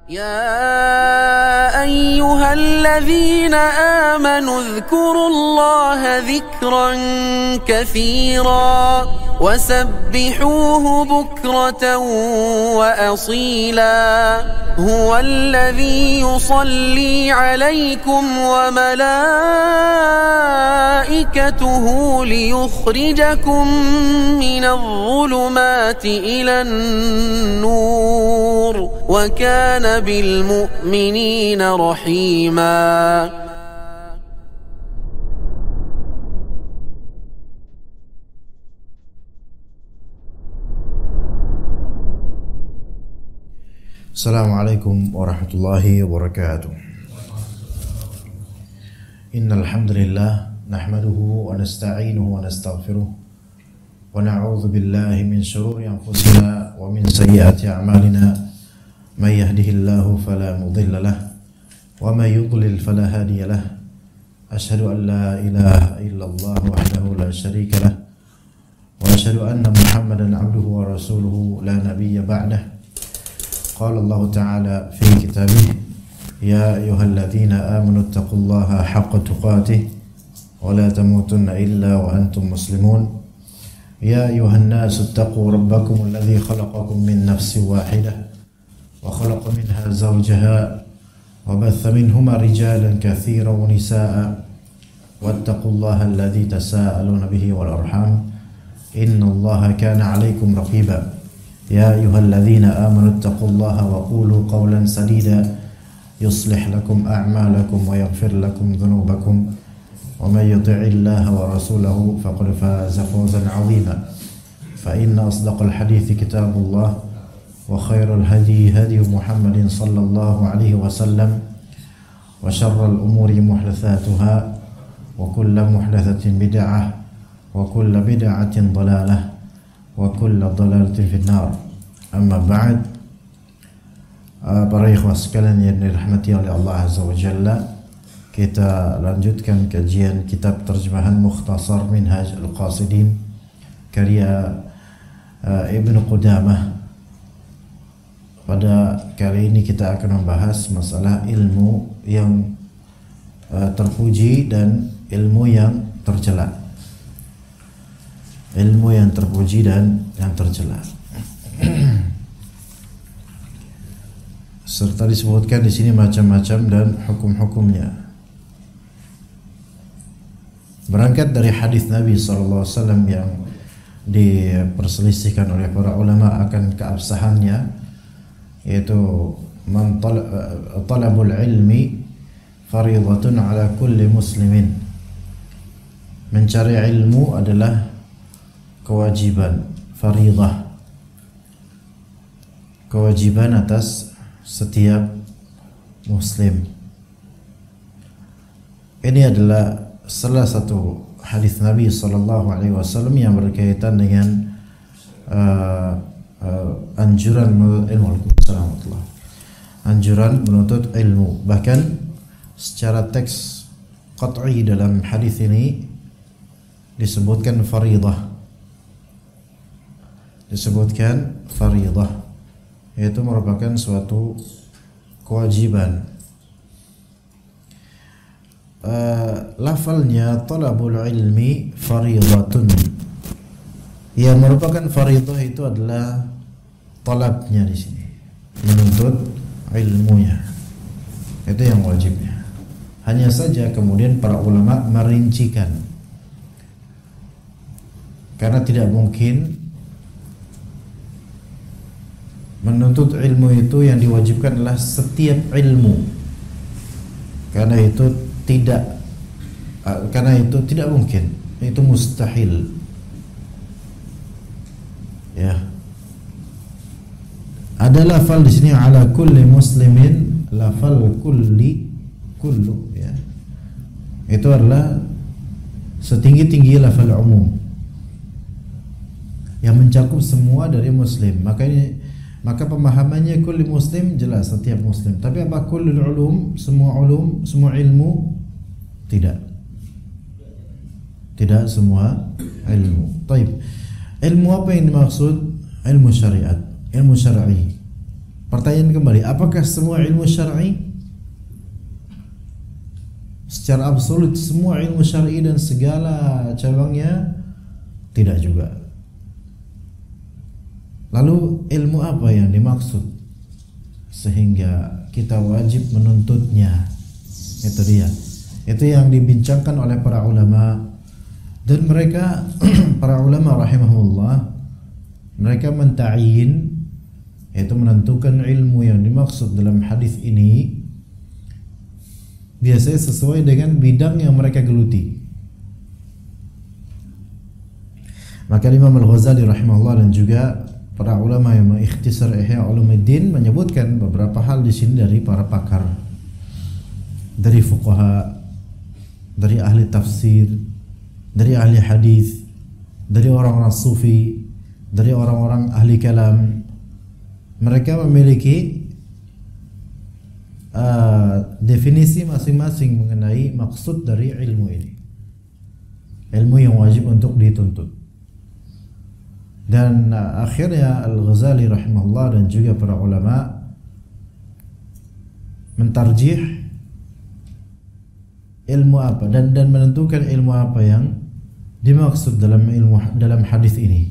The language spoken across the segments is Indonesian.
يا أيها الذين آمنوا اذكروا الله ذكرا كثيرا وسبحوه بكرة وأصيلا هو الذي يصلي عليكم وملائكته ليخرجكم من الظلمات إلى النور وكان بالمؤمنين رحيما. Assalamualaikum warahmatullahi wabarakatuh. Innal hamdalillah nahmaduhu wa nasta'inuhu wa nastaghfiruh wa na'udzu billahi min shururi anfusina wa min sayyiati a'malina may yahdihillahu fala mudilla lahu wa may yudlil fala hadiya lahu. Asyhadu an la ilaha illallah wahdahu la syarika lahu wa asyhadu anna Muhammadan 'abduhu wa rasuluhu la nabiyya ba'dahu. قال الله تعالى في كتابه يا أيها الذين آمنوا اتقوا الله حق تقاته ولا تموتن إلا وأنتم مسلمون يا أيها الناس اتقوا ربكم الذي خلقكم من نفس واحدة وخلق منها زوجها وبث منهما رجالا كثيرا ونساء واتقوا الله الذي تساءلون به والأرحام إن الله كان عليكم رقيبا يا أيها الذين آمنوا اتقوا الله وقولوا قولا سديدا يصلح لكم أعمالكم ويغفر لكم ذنوبكم ومن يطع الله ورسوله فقد فاز فوزا عظيما فإن أصدق الحديث كتاب الله وخير الهدي هدي محمد صلى الله عليه وسلم وشر الأمور محدثاتها وكل محدثة بدعة وكل بدعة ضلالة wa kullu dhalalatin finnar. Amma ba'd. Para ikhwah sekalian yang dirahmati oleh Allah Azza wa Jalla, kita lanjutkan kajian kitab terjemahan Mukhtasar Minhaj Al-Qasidin karya Ibnu Qudamah. Pada kali ini kita akan membahas masalah ilmu yang terpuji dan ilmu yang tercela. Ilmu yang terpuji dan yang tercela. Serta disebutkan di sini macam-macam dan hukum-hukumnya. Berangkat dari hadis Nabi SAW yang diperselisihkan oleh para ulama akan keabsahannya, yaitu talabul ilmi faridatun ala kulli muslimin. Mencari ilmu adalah kewajiban, faridah, kewajiban atas setiap muslim. Ini adalah salah satu hadis Nabi SAW yang berkaitan dengan anjuran menuntut ilmu. Anjuran menuntut ilmu. Bahkan secara teks qat'i dalam hadis ini disebutkan faridah. Disebutkan faridah, yaitu merupakan suatu kewajiban. Lafalnya talabul ilmi faridatun. Yang merupakan faridah itu adalah talabnya di sini, menuntut ilmunya. Itu yang wajibnya. Hanya saja kemudian para ulama merincikan, karena tidak mungkin menuntut ilmu itu yang diwajibkan adalah setiap ilmu, karena itu tidak mungkin, itu mustahil. Ya, ada lafal di sini ala kulli muslimin, lafal kullu, ya, itu adalah setinggi-tinggi lafal umum yang mencakup semua dari muslim. Maka pemahamannya kulli muslim jelas setiap muslim. Tapi apa kullul ulum, semua ilmu? Tidak. Tidak semua ilmu. Taib. Ilmu apa yang dimaksud? Ilmu syariat, ilmu syar'i. Pertanyaan kembali, apakah semua ilmu syar'i? Secara absolut semua ilmu syar'i dan segala cabangnya? Tidak juga. Lalu ilmu apa yang dimaksud sehingga kita wajib menuntutnya? Itu dia. Itu yang dibincangkan oleh para ulama, dan mereka para ulama rahimahullah, mereka menta'yin, yaitu menentukan ilmu yang dimaksud dalam hadis ini biasanya sesuai dengan bidang yang mereka geluti. Maka Imam Al-Ghazali rahimahullah dan juga para ulama yang mengikhtisar Ihya Ulumuddin menyebutkan beberapa hal di sini dari para pakar, dari fuqaha, dari ahli tafsir, dari ahli hadis, dari orang-orang sufi, dari orang-orang ahli kalam. Mereka memiliki definisi masing-masing mengenai maksud dari ilmu ini, ilmu yang wajib untuk dituntut. Dan akhirnya Al-Ghazali rahimahullah dan juga para ulama mentarjih ilmu apa dan menentukan ilmu apa yang dimaksud dalam hadis ini.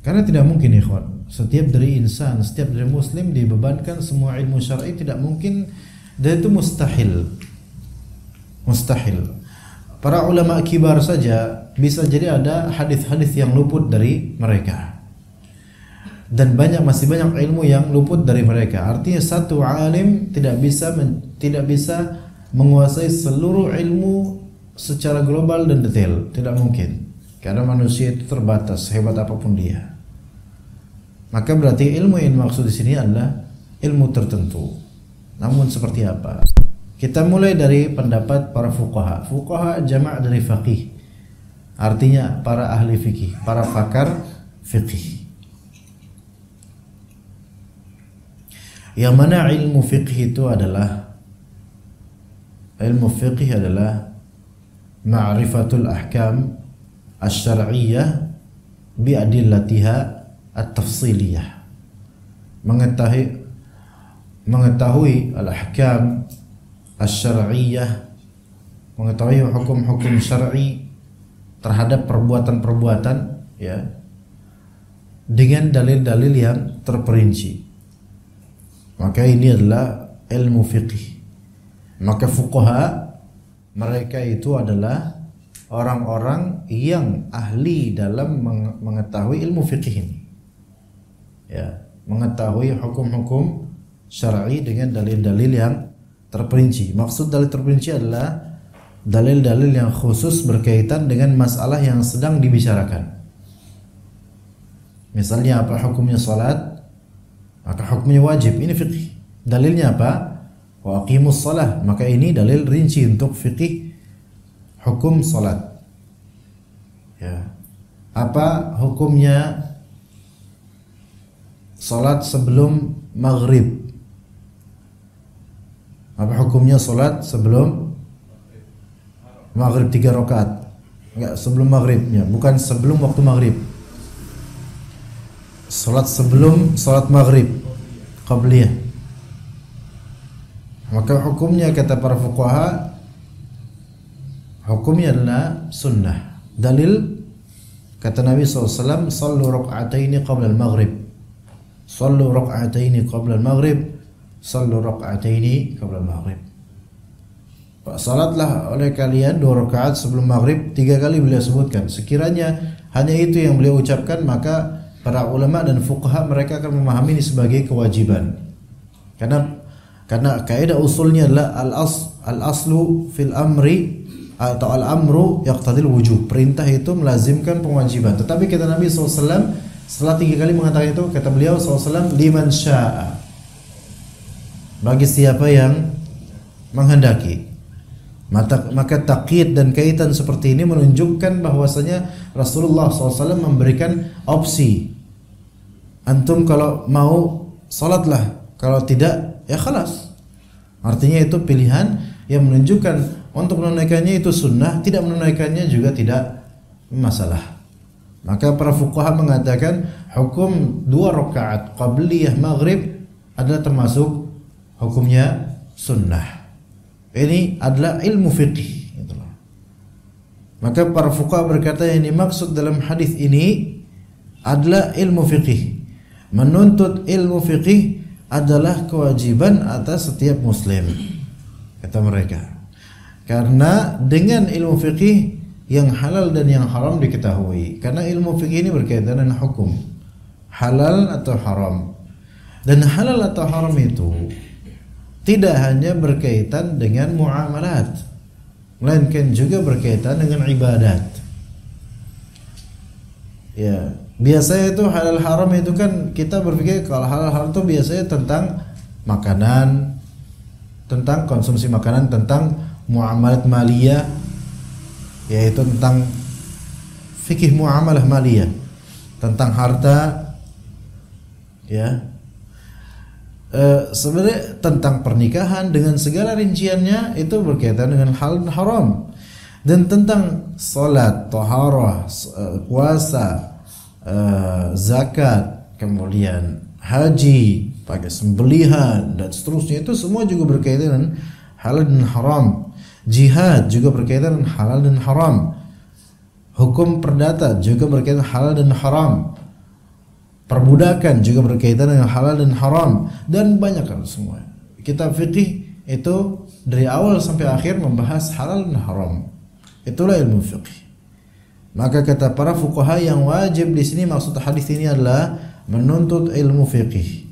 Karena tidak mungkin ikhwan, setiap dari insan, setiap dari muslim dibebankan semua ilmu syar'i, tidak mungkin, dan itu mustahil. Para ulama kibar saja bisa jadi ada hadis-hadis yang luput dari mereka, dan masih banyak ilmu yang luput dari mereka. Artinya satu alim tidak bisa menguasai seluruh ilmu secara global dan detail, tidak mungkin, karena manusia itu terbatas hebat apapun dia. Maka berarti ilmu yang dimaksud di sini adalah ilmu tertentu. Namun seperti apa? Kita mulai dari pendapat para fuqaha. Fuqaha jama' dari faqih, artinya para ahli fikih, para pakar fikih. Yang mana ilmu fikih itu adalah ma'rifatul ahkam asy-syar'iyyah bi adillatiha at-tafsiliyah, mengetahui al-ahkam asy-syar'iyyah, mengetahui hukum-hukum syar'i terhadap perbuatan-perbuatan, ya, dengan dalil-dalil yang terperinci. Maka ini adalah ilmu fiqih. Maka fuqaha mereka itu adalah orang-orang yang ahli dalam mengetahui ilmu fiqih ini, ya, mengetahui hukum-hukum syar'i dengan dalil-dalil yang terperinci. Maksud dalil terperinci adalah dalil-dalil yang khusus berkaitan dengan masalah yang sedang dibicarakan. Misalnya apa hukumnya salat, maka hukumnya wajib, ini fiqih. Dalilnya apa? Wa aqimus shalah, maka ini dalil rinci untuk fiqih hukum salat. Ya. Apa hukumnya salat sebelum maghrib? Apa hukumnya salat sebelum maghrib 3 rakaat? Enggak, sebelum maghribnya, bukan sebelum waktu maghrib. Salat sebelum salat maghrib, qabliyah. Maka hukumnya kata para fuqaha, hukumnya adalah sunnah. Dalil kata Nabi SAW, sallu rak'ataini qabla al-maghrib, sallu rak'ataini qabla al-maghrib, sallu rak'ataini qabla al-maghrib. Salatlah oleh kalian 2 rakaat sebelum maghrib. 3 kali beliau sebutkan. Sekiranya hanya itu yang beliau ucapkan, maka para ulama dan fuqaha mereka akan memahami ini sebagai kewajiban. Karena kaidah usulnya adalah al-aslu fil amri atau al-amru yaqtadil wujub. Perintah itu melazimkan kewajiban. Tetapi kata Nabi SAW, setelah 3 kali mengatakan itu, kata beliau SAW, liman sya'a, bagi siapa yang menghendaki. Maka takyid dan kaitan seperti ini menunjukkan bahwasanya Rasulullah SAW memberikan opsi. Antum kalau mau salatlah, kalau tidak ya khalas. Artinya itu pilihan yang menunjukkan untuk menunaikannya itu sunnah, tidak menunaikannya juga tidak masalah. Maka para fuqaha mengatakan hukum 2 rakaat qabliyah maghrib adalah termasuk hukumnya sunnah. Ini adalah ilmu fiqih. Itulah. Maka para fuqaha berkata yang dimaksud dalam hadis ini adalah ilmu fiqih. Menuntut ilmu fiqih adalah kewajiban atas setiap muslim, kata mereka. Karena dengan ilmu fiqih yang halal dan yang haram diketahui. Karena ilmu fikih ini berkaitan dengan hukum halal atau haram. Dan halal atau haram itu tidak hanya berkaitan dengan muamalat, melainkan juga berkaitan dengan ibadat. Ya, biasanya itu halal haram itu kan kita berpikir kalau halal haram itu biasanya tentang makanan, tentang konsumsi makanan, tentang muamalat maliyah, yaitu tentang fikih muamalah maliyah, tentang harta, ya. Sebenarnya tentang pernikahan dengan segala rinciannya itu berkaitan dengan hal haram. Dan tentang salat, taharah, puasa, zakat, kemudian haji, pakai sembelihan dan seterusnya, itu semua juga berkaitan dengan halal dan haram. Jihad juga berkaitan dengan halal dan haram. Hukum perdata juga berkaitan dengan halal dan haram. Perbudakan juga berkaitan dengan halal dan haram, dan banyak kan semua. Kitab fikih itu dari awal sampai akhir membahas halal dan haram. Itulah ilmu fikih. Maka kata para fuqaha yang wajib di sini maksud hadis ini adalah menuntut ilmu fikih.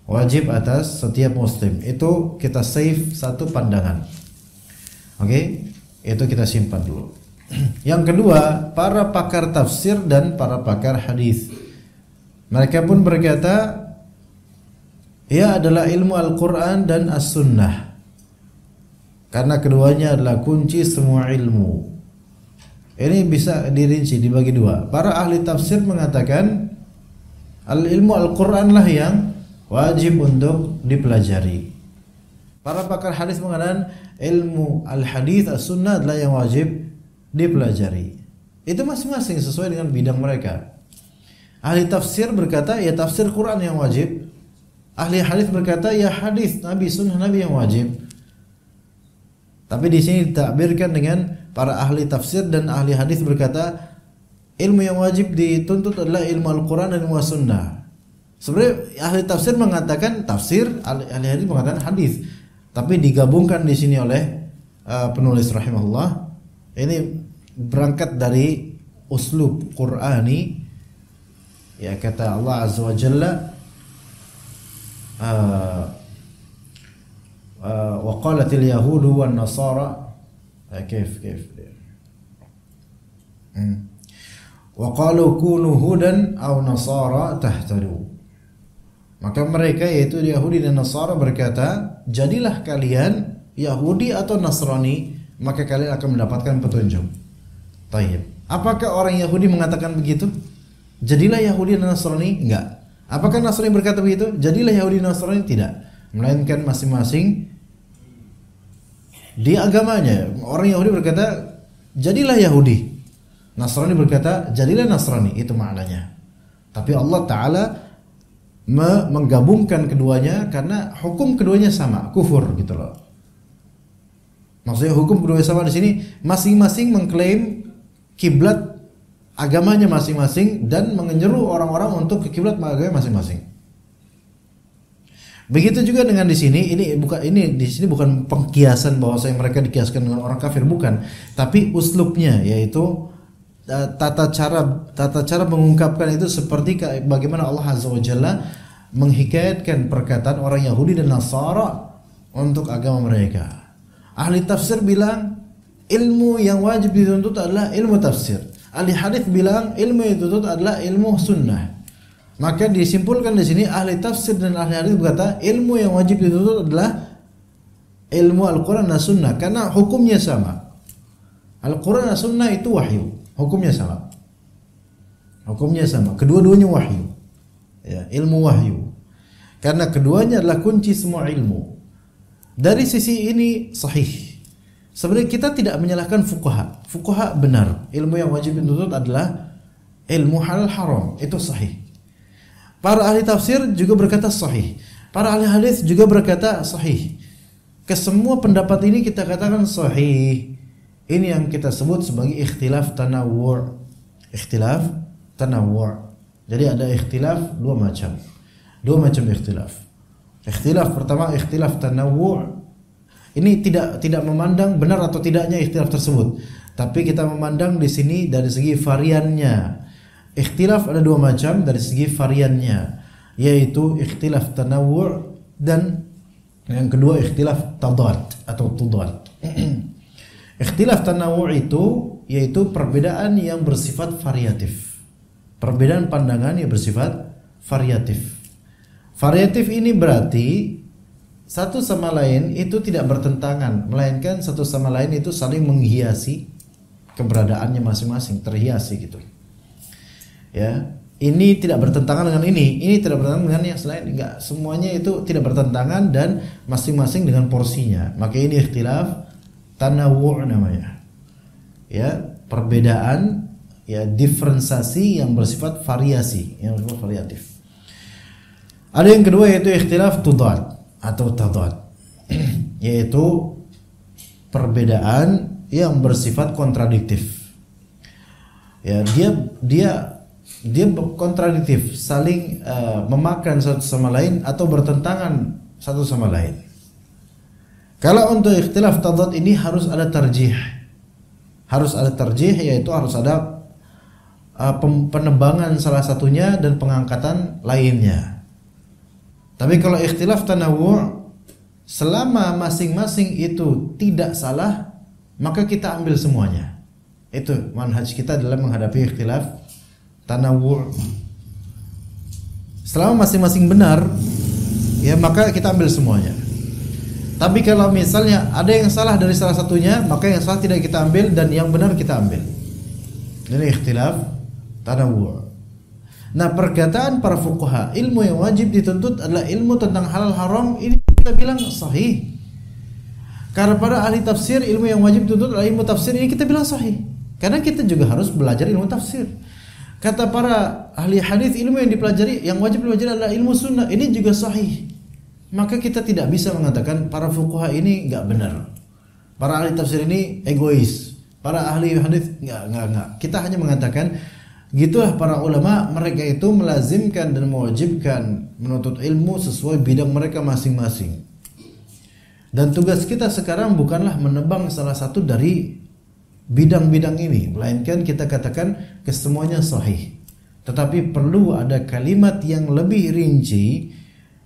Wajib atas setiap muslim. Itu kita save satu pandangan. Oke, itu kita simpan dulu. Yang kedua, para pakar tafsir dan para pakar hadis, mereka pun berkata, ia adalah ilmu Al-Quran dan As-Sunnah, karena keduanya adalah kunci semua ilmu. Ini bisa dirinci dibagi dua. Para ahli tafsir mengatakan ilmu Al-Quran lah yang wajib untuk dipelajari. Para pakar hadis mengatakan ilmu al-hadis as-sunnah adalah yang wajib dipelajari. Itu masing-masing sesuai dengan bidang mereka. Ahli tafsir berkata ya tafsir Quran yang wajib. Ahli hadis berkata ya hadis Nabi, sunnah Nabi yang wajib. Tapi di sini ditakbirkan dengan para ahli tafsir dan ahli hadis berkata ilmu yang wajib dituntut adalah ilmu Al-Quran dan ilmu as-sunnah. Sebenarnya ahli tafsir mengatakan tafsir, ahli hadis mengatakan hadis. Tapi digabungkan di sini oleh penulis rahimahullah. Ini berangkat dari uslub Qur'ani. Ya, kata Allah Azza wa Jalla, wa qalatil yahudu wan nasara kif wa qalu kunu hudan aw nasara tahtadu. Maka mereka yaitu Yahudi dan Nasara berkata, jadilah kalian Yahudi atau Nasrani, maka kalian akan mendapatkan petunjuk. Tayyib. Apakah orang Yahudi mengatakan begitu? Jadilah Yahudi dan Nasrani? Enggak. Apakah Nasrani berkata begitu? Jadilah Yahudi dan Nasrani? Tidak. Melainkan masing-masing di agamanya. Orang Yahudi berkata, jadilah Yahudi. Nasrani berkata, jadilah Nasrani. Itu maknanya. Tapi Allah Ta'ala menggabungkan keduanya karena hukum keduanya sama, kufur gitu loh. Maksudnya hukum keduanya sama di sini, masing-masing mengklaim kiblat agamanya masing-masing dan menyeru orang-orang untuk ke kiblat agamanya masing-masing. Begitu juga dengan di sini, ini di sini bukan pengkiasan bahwasanya mereka dikiaskan dengan orang kafir, bukan, tapi uslubnya yaitu tata cara mengungkapkan itu seperti bagaimana Allah Azza wa Jalla menghikayatkan perkataan orang Yahudi dan Nasara untuk agama mereka. Ahli tafsir bilang ilmu yang wajib dituntut adalah ilmu tafsir. Ahli hadis bilang ilmu yang dituntut adalah ilmu sunnah. Maka disimpulkan di sini ahli tafsir dan ahli hadis berkata ilmu yang wajib dituntut adalah ilmu Al-Quran dan Sunnah karena hukumnya sama. Al-Quran dan Sunnah itu wahyu. Hukumnya sama. Hukumnya sama. Kedua-duanya wahyu. Ya, ilmu wahyu. Karena keduanya adalah kunci semua ilmu. Dari sisi ini sahih. Sebenarnya kita tidak menyalahkan fuqaha. Fuqaha benar. Ilmu yang wajib dituntut adalah ilmu halal haram itu sahih. Para ahli tafsir juga berkata sahih. Para ahli hadis juga berkata sahih. Kesemua pendapat ini kita katakan sahih. Ini yang kita sebut sebagai ikhtilaf tanawwu'. Ikhtilaf tanawwu'. Jadi ada ikhtilaf dua macam. Dua macam ikhtilaf. Ikhtilaf pertama ikhtilaf tanawwu'. Ini tidak memandang benar atau tidaknya ikhtilaf tersebut, tapi kita memandang di sini dari segi variannya. Ikhtilaf ada dua macam dari segi variannya, yaitu ikhtilaf tanawwu' dan yang kedua ikhtilaf tadad atau tudad. Ikhtilaf tanawwu' itu yaitu perbedaan yang bersifat variatif. Perbedaan pandangan yang bersifat variatif. Variatif ini berarti satu sama lain itu tidak bertentangan, melainkan satu sama lain itu saling menghiasi keberadaannya masing-masing, terhiasi gitu. Ya, ini tidak bertentangan dengan ini tidak bertentangan dengan yang selain, enggak, semuanya itu tidak bertentangan dan masing-masing dengan porsinya. Maka ini ikhtilaf tanawwu' namanya. Ya, perbedaan, ya, diferensiasi yang bersifat variasi, yang bersifat variatif. Ada yang kedua yaitu ikhtilaf tudad atau tadad, yaitu perbedaan yang bersifat kontradiktif. Ya, dia kontradiktif, saling memakan satu sama lain atau bertentangan satu sama lain. Kalau untuk ikhtilaf tadad ini harus ada tarjih. Harus ada tarjih, yaitu harus ada penebangan salah satunya dan pengangkatan lainnya. Tapi kalau ikhtilaf tanawwu', selama masing-masing itu tidak salah, maka kita ambil semuanya. Itu manhaj kita dalam menghadapi ikhtilaf tanawwu'. Selama masing-masing benar, ya maka kita ambil semuanya. Tapi kalau misalnya ada yang salah dari salah satunya, maka yang salah tidak kita ambil dan yang benar kita ambil. Ini ikhtilaf tanawwu'. Nah, perkataan para fuqaha, ilmu yang wajib dituntut adalah ilmu tentang halal haram, ini kita bilang sahih. Karena para ahli tafsir, ilmu yang wajib dituntut adalah ilmu tafsir, ini kita bilang sahih. Karena kita juga harus belajar ilmu tafsir. Kata para ahli hadis, ilmu yang dipelajari, yang wajib dipelajari adalah ilmu sunnah, ini juga sahih. Maka kita tidak bisa mengatakan para fuqaha ini enggak benar. Para ahli tafsir ini egois. Para ahli hadis enggak. Kita hanya mengatakan gitulah para ulama, mereka itu melazimkan dan mewajibkan menuntut ilmu sesuai bidang mereka masing-masing. Dan tugas kita sekarang bukanlah menebang salah satu dari bidang-bidang ini, melainkan kita katakan kesemuanya sahih. Tetapi perlu ada kalimat yang lebih rinci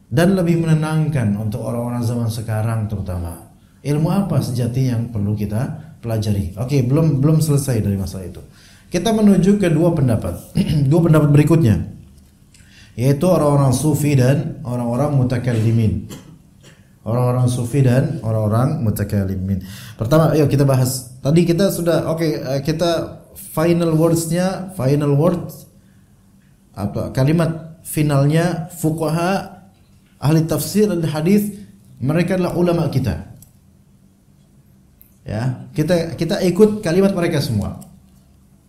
dan lebih menenangkan untuk orang-orang zaman sekarang terutama. Ilmu apa sejati yang perlu kita pelajari? Oke, belum selesai dari masalah itu. Kita menuju ke dua pendapat. Dua pendapat berikutnya, yaitu orang-orang sufi dan orang-orang mutakallimin. Orang-orang sufi dan orang-orang mutakallimin. Pertama, ayo kita bahas. Tadi kita sudah kita final words-nya, final words apa kalimat finalnya fuqaha, ahli tafsir dan hadis, mereka adalah ulama kita. Ya, kita ikut kalimat mereka semua.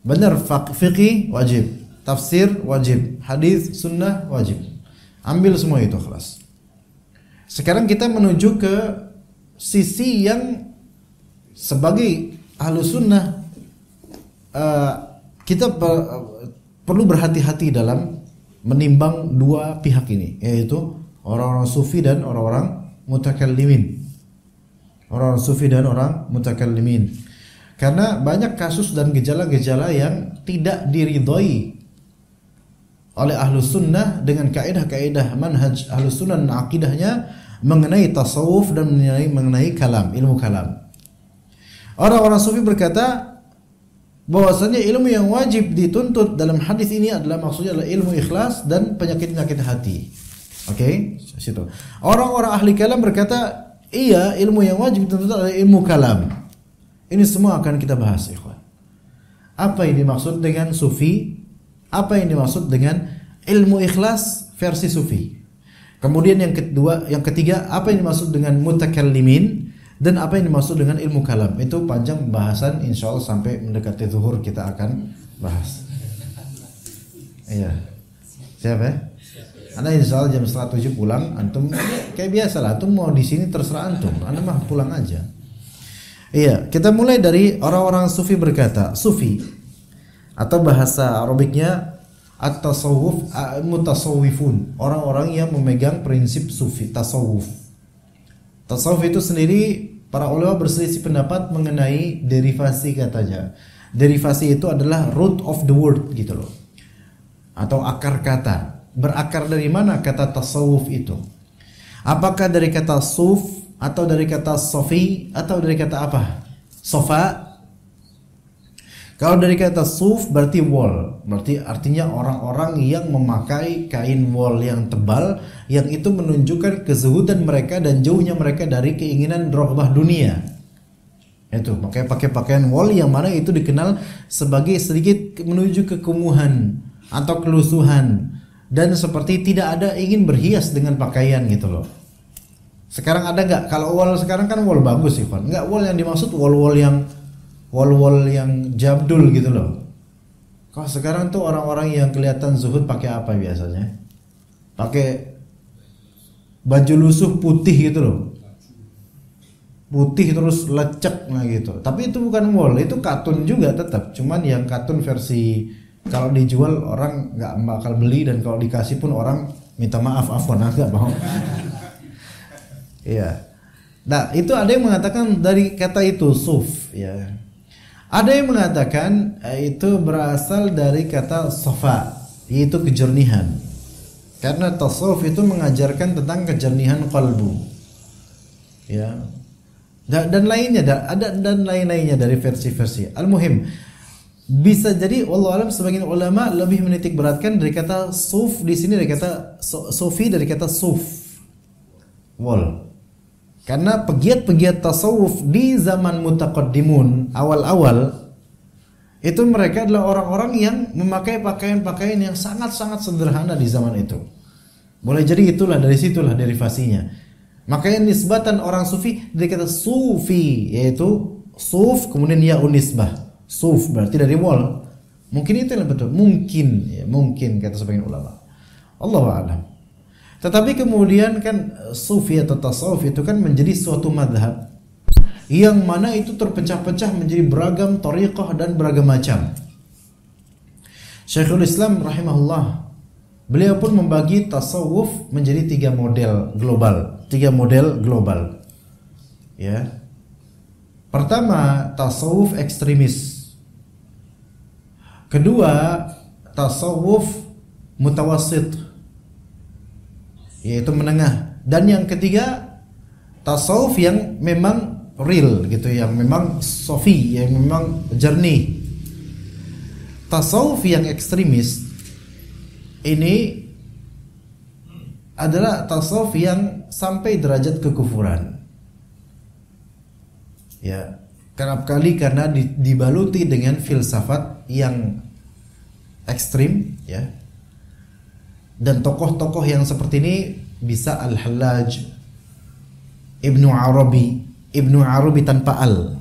Benar, fiqih wajib, tafsir wajib, hadis sunnah wajib. Ambil semua itu kelas. Sekarang kita menuju ke sisi yang sebagai ahlu sunnah kita perlu berhati-hati dalam menimbang dua pihak ini, yaitu orang-orang sufi dan orang-orang mutakallimin. Orang-orang sufi dan orang mutakallimin. Karena banyak kasus dan gejala-gejala yang tidak diridhoi oleh ahlu sunnah dengan kaidah-kaidah manhaj ahlu sunnah dan akidahnya mengenai tasawuf dan mengenai kalam, ilmu kalam. Orang-orang sufi berkata bahwasanya ilmu yang wajib dituntut dalam hadis ini adalah maksudnya adalah ilmu ikhlas dan penyakit-penyakit hati. Oke, situ. Orang-orang ahli kalam berkata, iya, ilmu yang wajib dituntut adalah ilmu kalam. Ini semua akan kita bahas, ikhwan. Apa yang dimaksud dengan sufi? Apa yang dimaksud dengan ilmu ikhlas versi sufi? Kemudian yang ketiga, apa yang dimaksud dengan mutakallimin dan apa yang dimaksud dengan ilmu kalam? Itu panjang pembahasan, insyaallah sampai mendekati zuhur kita akan bahas. Iya. Siapa ya? Anda insya Allah jam 7 pulang, antum kayak biasa lah, antum mau di sini terserah antum, Anda mah pulang aja. Iya, kita mulai dari orang-orang sufi berkata, sufi atau bahasa Arabiknya at-tasawuf, mutasawwifun, orang-orang yang memegang prinsip sufi, tasawuf. Tasawuf itu sendiri para ulama berselisih pendapat mengenai derivasi katanya. Derivasi itu adalah root of the word gitu loh, atau akar kata. Berakar dari mana kata tasawuf itu? Apakah dari kata suf atau dari kata sofi atau dari kata apa? Sofa. Kalau dari kata suf berarti wol, berarti artinya orang-orang yang memakai kain wol yang tebal, yang itu menunjukkan kezuhudan mereka dan jauhnya mereka dari keinginan raghbah dunia. Itu pakai pakaian wol yang mana itu dikenal sebagai sedikit menuju kekumuhan atau kelusuhan. Dan seperti tidak ada ingin berhias dengan pakaian gitu loh. Sekarang ada nggak? Kalau wol sekarang kan wol bagus sih, Pak. Nggak, wol yang dimaksud wol yang jabdul gitu loh. Kalau sekarang tuh orang-orang yang kelihatan zuhud pakai apa biasanya? Pakai baju lusuh putih gitu loh. Putih terus lecek nah gitu. Tapi itu bukan wol, itu katun juga tetap. Cuman yang katun versi kalau dijual orang nggak bakal beli, dan kalau dikasih pun orang minta maaf, afwan, nggak mau. Iya. Nah, itu ada yang mengatakan dari kata itu suf, ya. Ada yang mengatakan itu berasal dari kata sofa, yaitu kejernihan. Karena tasawuf itu mengajarkan tentang kejernihan qalbu. Ya. Dan lainnya dan lain-lainnya dari versi-versi. Al-muhim, bisa jadi wallahu alam sebagian ulama lebih menitik beratkan dari kata suf di sini, dari kata sufi, dari kata suf wol. Karena pegiat-pegiat tasawuf di zaman mutaqaddimun awal-awal itu mereka adalah orang-orang yang memakai pakaian-pakaian yang sangat-sangat sederhana di zaman itu. Boleh jadi itulah, dari situlah derivasinya. Makanya nisbatan orang sufi dari kata sufi, yaitu suf kemudian ya unisbah. Suf berarti dari wol. Mungkin itu yang betul. Mungkin, ya, mungkin kata sebagian ulama. Allahu a'lam. Tetapi kemudian kan sufi atau tasawuf itu kan menjadi suatu madhab yang mana itu terpecah-pecah menjadi beragam tariqah dan beragam macam. Syekhul Islam rahimahullah, beliau pun membagi tasawuf menjadi 3 model global. 3 model global. Ya. Pertama, tasawuf ekstremis. Kedua, tasawuf mutawassit, yaitu menengah. Dan yang ketiga, tasawuf yang memang real gitu, yang memang sofi, yang memang jernih. Tasawuf yang ekstremis ini adalah tasawuf yang sampai derajat kekufuran. Ya, kerap kali karena dibaluti dengan filsafat yang ekstrim, ya. Dan tokoh-tokoh yang seperti ini bisa Al-Hallaj, Ibnu Arabi tanpa al.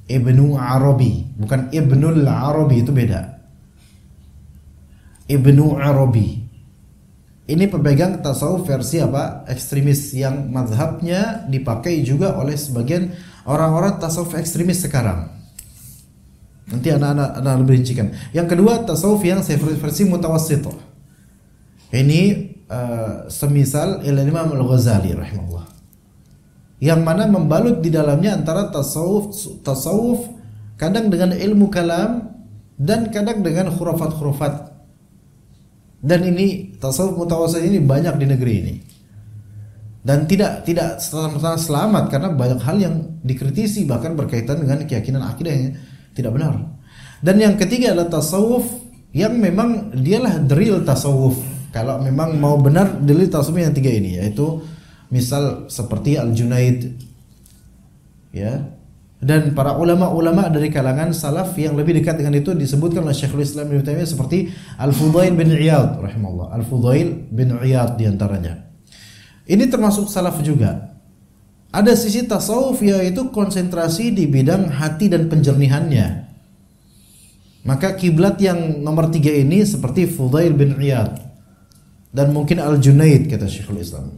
Ibnu Arabi, bukan Ibnul Arabi, itu beda. Ibnu Arabi. Ini pemegang tasawuf versi apa? Ekstremis, yang mazhabnya dipakai juga oleh sebagian orang-orang tasawuf ekstremis sekarang. Nanti anak-anak lebih rincikan. Yang kedua, tasawuf yang versi mutawassithah. Ini semisal Imam Al-Ghazali rahimahullah, yang mana membalut di dalamnya antara tasawuf kadang dengan ilmu kalam dan kadang dengan khurafat-khurafat. Dan ini tasawuf mutawassith ini banyak di negeri ini. Dan tidak selamat karena banyak hal yang dikritisi, bahkan berkaitan dengan keyakinan akidah yang tidak benar. Dan yang ketiga adalah tasawuf yang memang dialah the real tasawuf. Kalau memang mau benar the real tasawuf yang 3 ini, yaitu misal seperti Al-Junaid, ya, dan para ulama-ulama dari kalangan salaf yang lebih dekat dengan itu disebutkan oleh Syekhul Islam Ibnu Taimiyah seperti Al-Fudail bin Iyad rahimahullah. Al-Fudail bin Iyad diantaranya. Ini termasuk salaf juga. Ada sisi tasawuf yaitu konsentrasi di bidang hati dan penjernihannya. Maka kiblat yang nomor 3 ini seperti Fudail bin Iyad dan mungkin Al-Junaid kata Syekhul Islam.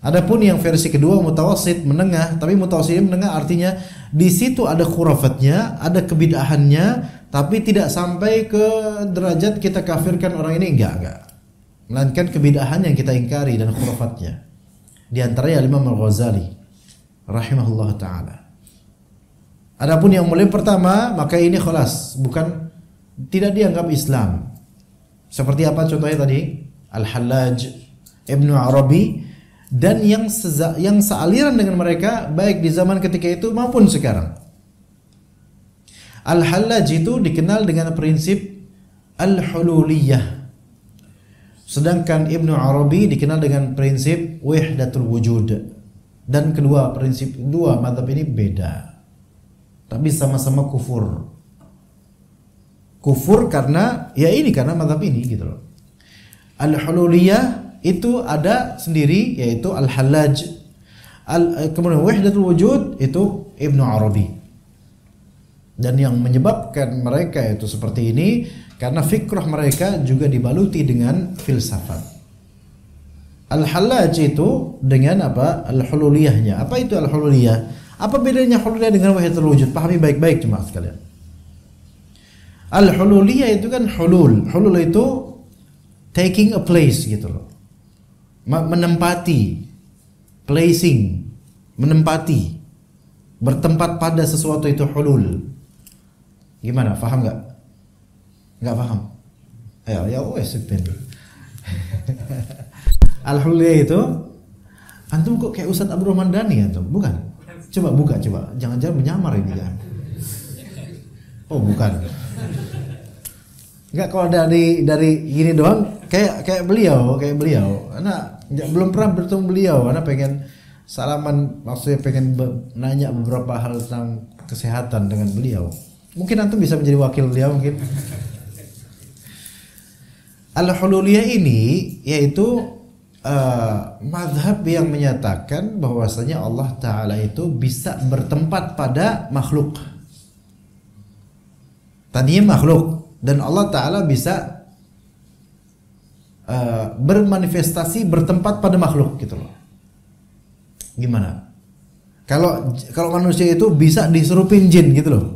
Adapun yang versi kedua mutawassit, menengah, tapi mutawassit menengah artinya di situ ada khurafatnya, ada kebid'ahannya, tapi tidak sampai ke derajat kita kafirkan orang ini, enggak. Melainkan kebid'ahan yang kita ingkari dan khurafatnya. Di antaranya Imam Al-Ghazali rahimahullah taala. Adapun yang mulai pertama, maka ini khalas, bukan, tidak dianggap Islam. Seperti apa contohnya tadi? Al-Hallaj, Ibnu Arabi, dan yang sealiran dengan mereka baik di zaman ketika itu maupun sekarang. Al-Hallaj itu dikenal dengan prinsip Al-Hululiyah, sedangkan Ibnu Arabi dikenal dengan prinsip Wahdatul Wujud. Dan kedua mazhab ini beda, tapi sama-sama kufur. Kufur karena karena mazhab ini gitu loh. Al-Hululiyah itu ada sendiri, yaitu Al-Hallaj. Kemudian Wahdatul Wujud itu Ibnu Arabi. Dan yang menyebabkan mereka itu seperti ini karena fikrah mereka juga dibaluti dengan filsafat. Al-Hallaj itu dengan apa? Al-Hululiyahnya. Apa itu Al-Hululiyah? Apa bedanya Hululiyah dengan Wahdatul Wujud? Pahami baik-baik cuma sekalian. Al-Hululiyah itu kan hulul. Hulul itu taking a place gitu loh. Menempati, placing, menempati, bertempat pada sesuatu itu hulul. Gimana? Paham nggak? Nggak paham? Ya wes itu. Al-Hululiyah itu, antum kok kayak Ustadz Abdul Rahman Dhani antum? Bukan? Coba buka, coba. Jangan-jangan menyamar ini kan? Oh bukan. Enggak, kalau dari gini doang kayak beliau. Anak belum pernah bertemu beliau. Anak pengen salaman, maksudnya pengen nanya beberapa hal tentang kesehatan dengan beliau. Mungkin antum bisa menjadi wakil beliau mungkin. Al-Hululiyah ini yaitu mazhab yang menyatakan bahwasanya Allah Ta'ala itu bisa bertempat pada makhluk. Tadinya makhluk, dan Allah Ta'ala bisa bermanifestasi, bertempat pada makhluk gitu loh. Gimana? Kalau manusia itu bisa diserupin jin gitu loh.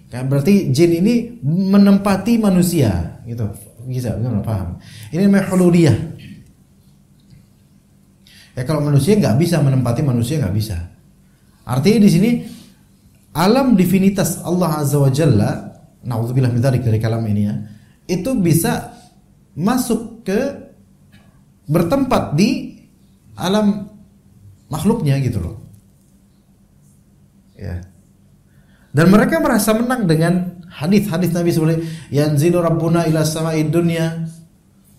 Kan berarti jin ini menempati manusia gitu. Bisa, gimana paham? Ini namanya hululiyah. Ya kalau manusia nggak bisa menempati manusia, nggak bisa. Artinya di sini alam divinitas Allah Azza wa Jalla, na'udzubillah min dzalik dari kalam ini ya, itu bisa masuk ke bertempat di alam makhluknya gitu loh. Ya. Dan mereka merasa menang dengan hadis-hadis Nabi seperti yanzilu rabbuna ila sama'id dunya,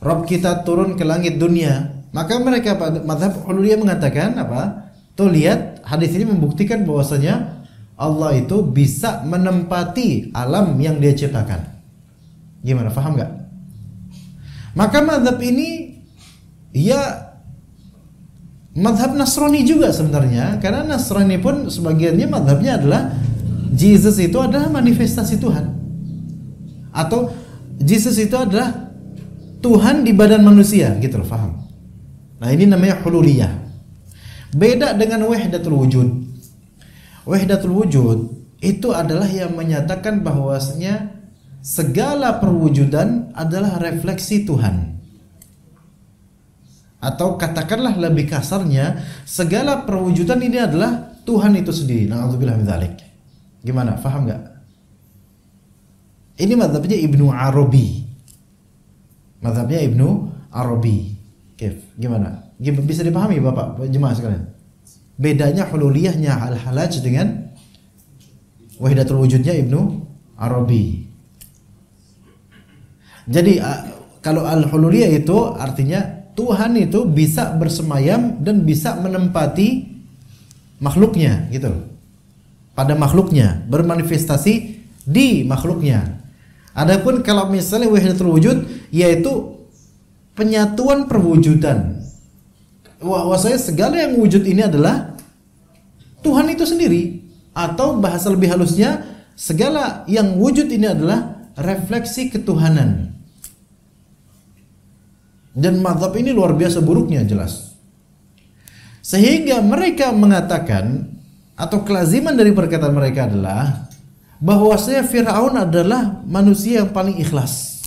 Rabb kita turun ke langit dunia. Maka mereka pada mazhab Hululiyah mengatakan apa? Tuh lihat, hadis ini membuktikan bahwasanya Allah itu bisa menempati alam yang Dia ciptakan. Gimana, paham nggak? Maka mazhab ini ya mazhab Nasrani juga sebenarnya, karena Nasrani pun sebagiannya mazhabnya adalah Jesus itu adalah manifestasi Tuhan, atau Jesus itu adalah Tuhan di badan manusia, gitu loh, paham? Nah ini namanya Hululiyah. Beda dengan Wahdatul Wujud. Wahdatul Wujud itu adalah yang menyatakan bahwasanya segala perwujudan adalah refleksi Tuhan. Atau katakanlah lebih kasarnya, segala perwujudan ini adalah Tuhan itu sendiri. Na'udzubillah min dzalik. Gimana? Paham enggak? Ini mazhabnya Ibnu Arabi. Mazhabnya Ibnu Arabi. Gimana? Bisa dipahami Bapak jemaah sekalian? Bedanya Hululiyahnya Al-Hallaj dengan Wahdatul Wujudnya Ibnu Arabi. Jadi kalau Al-Hululiyah itu artinya Tuhan itu bisa bersemayam dan bisa menempati makhluknya gitu. Pada makhluknya, bermanifestasi di makhluknya. Adapun kalau misalnya Wahdatul Wujud yaitu penyatuan perwujudan. Bahwasanya segala yang wujud ini adalah Tuhan itu sendiri, atau bahasa lebih halusnya segala yang wujud ini adalah refleksi ketuhanan. Dan mazhab ini luar biasa buruknya jelas. Sehingga mereka mengatakan, atau kelaziman dari perkataan mereka adalah bahwasanya Firaun adalah manusia yang paling ikhlas.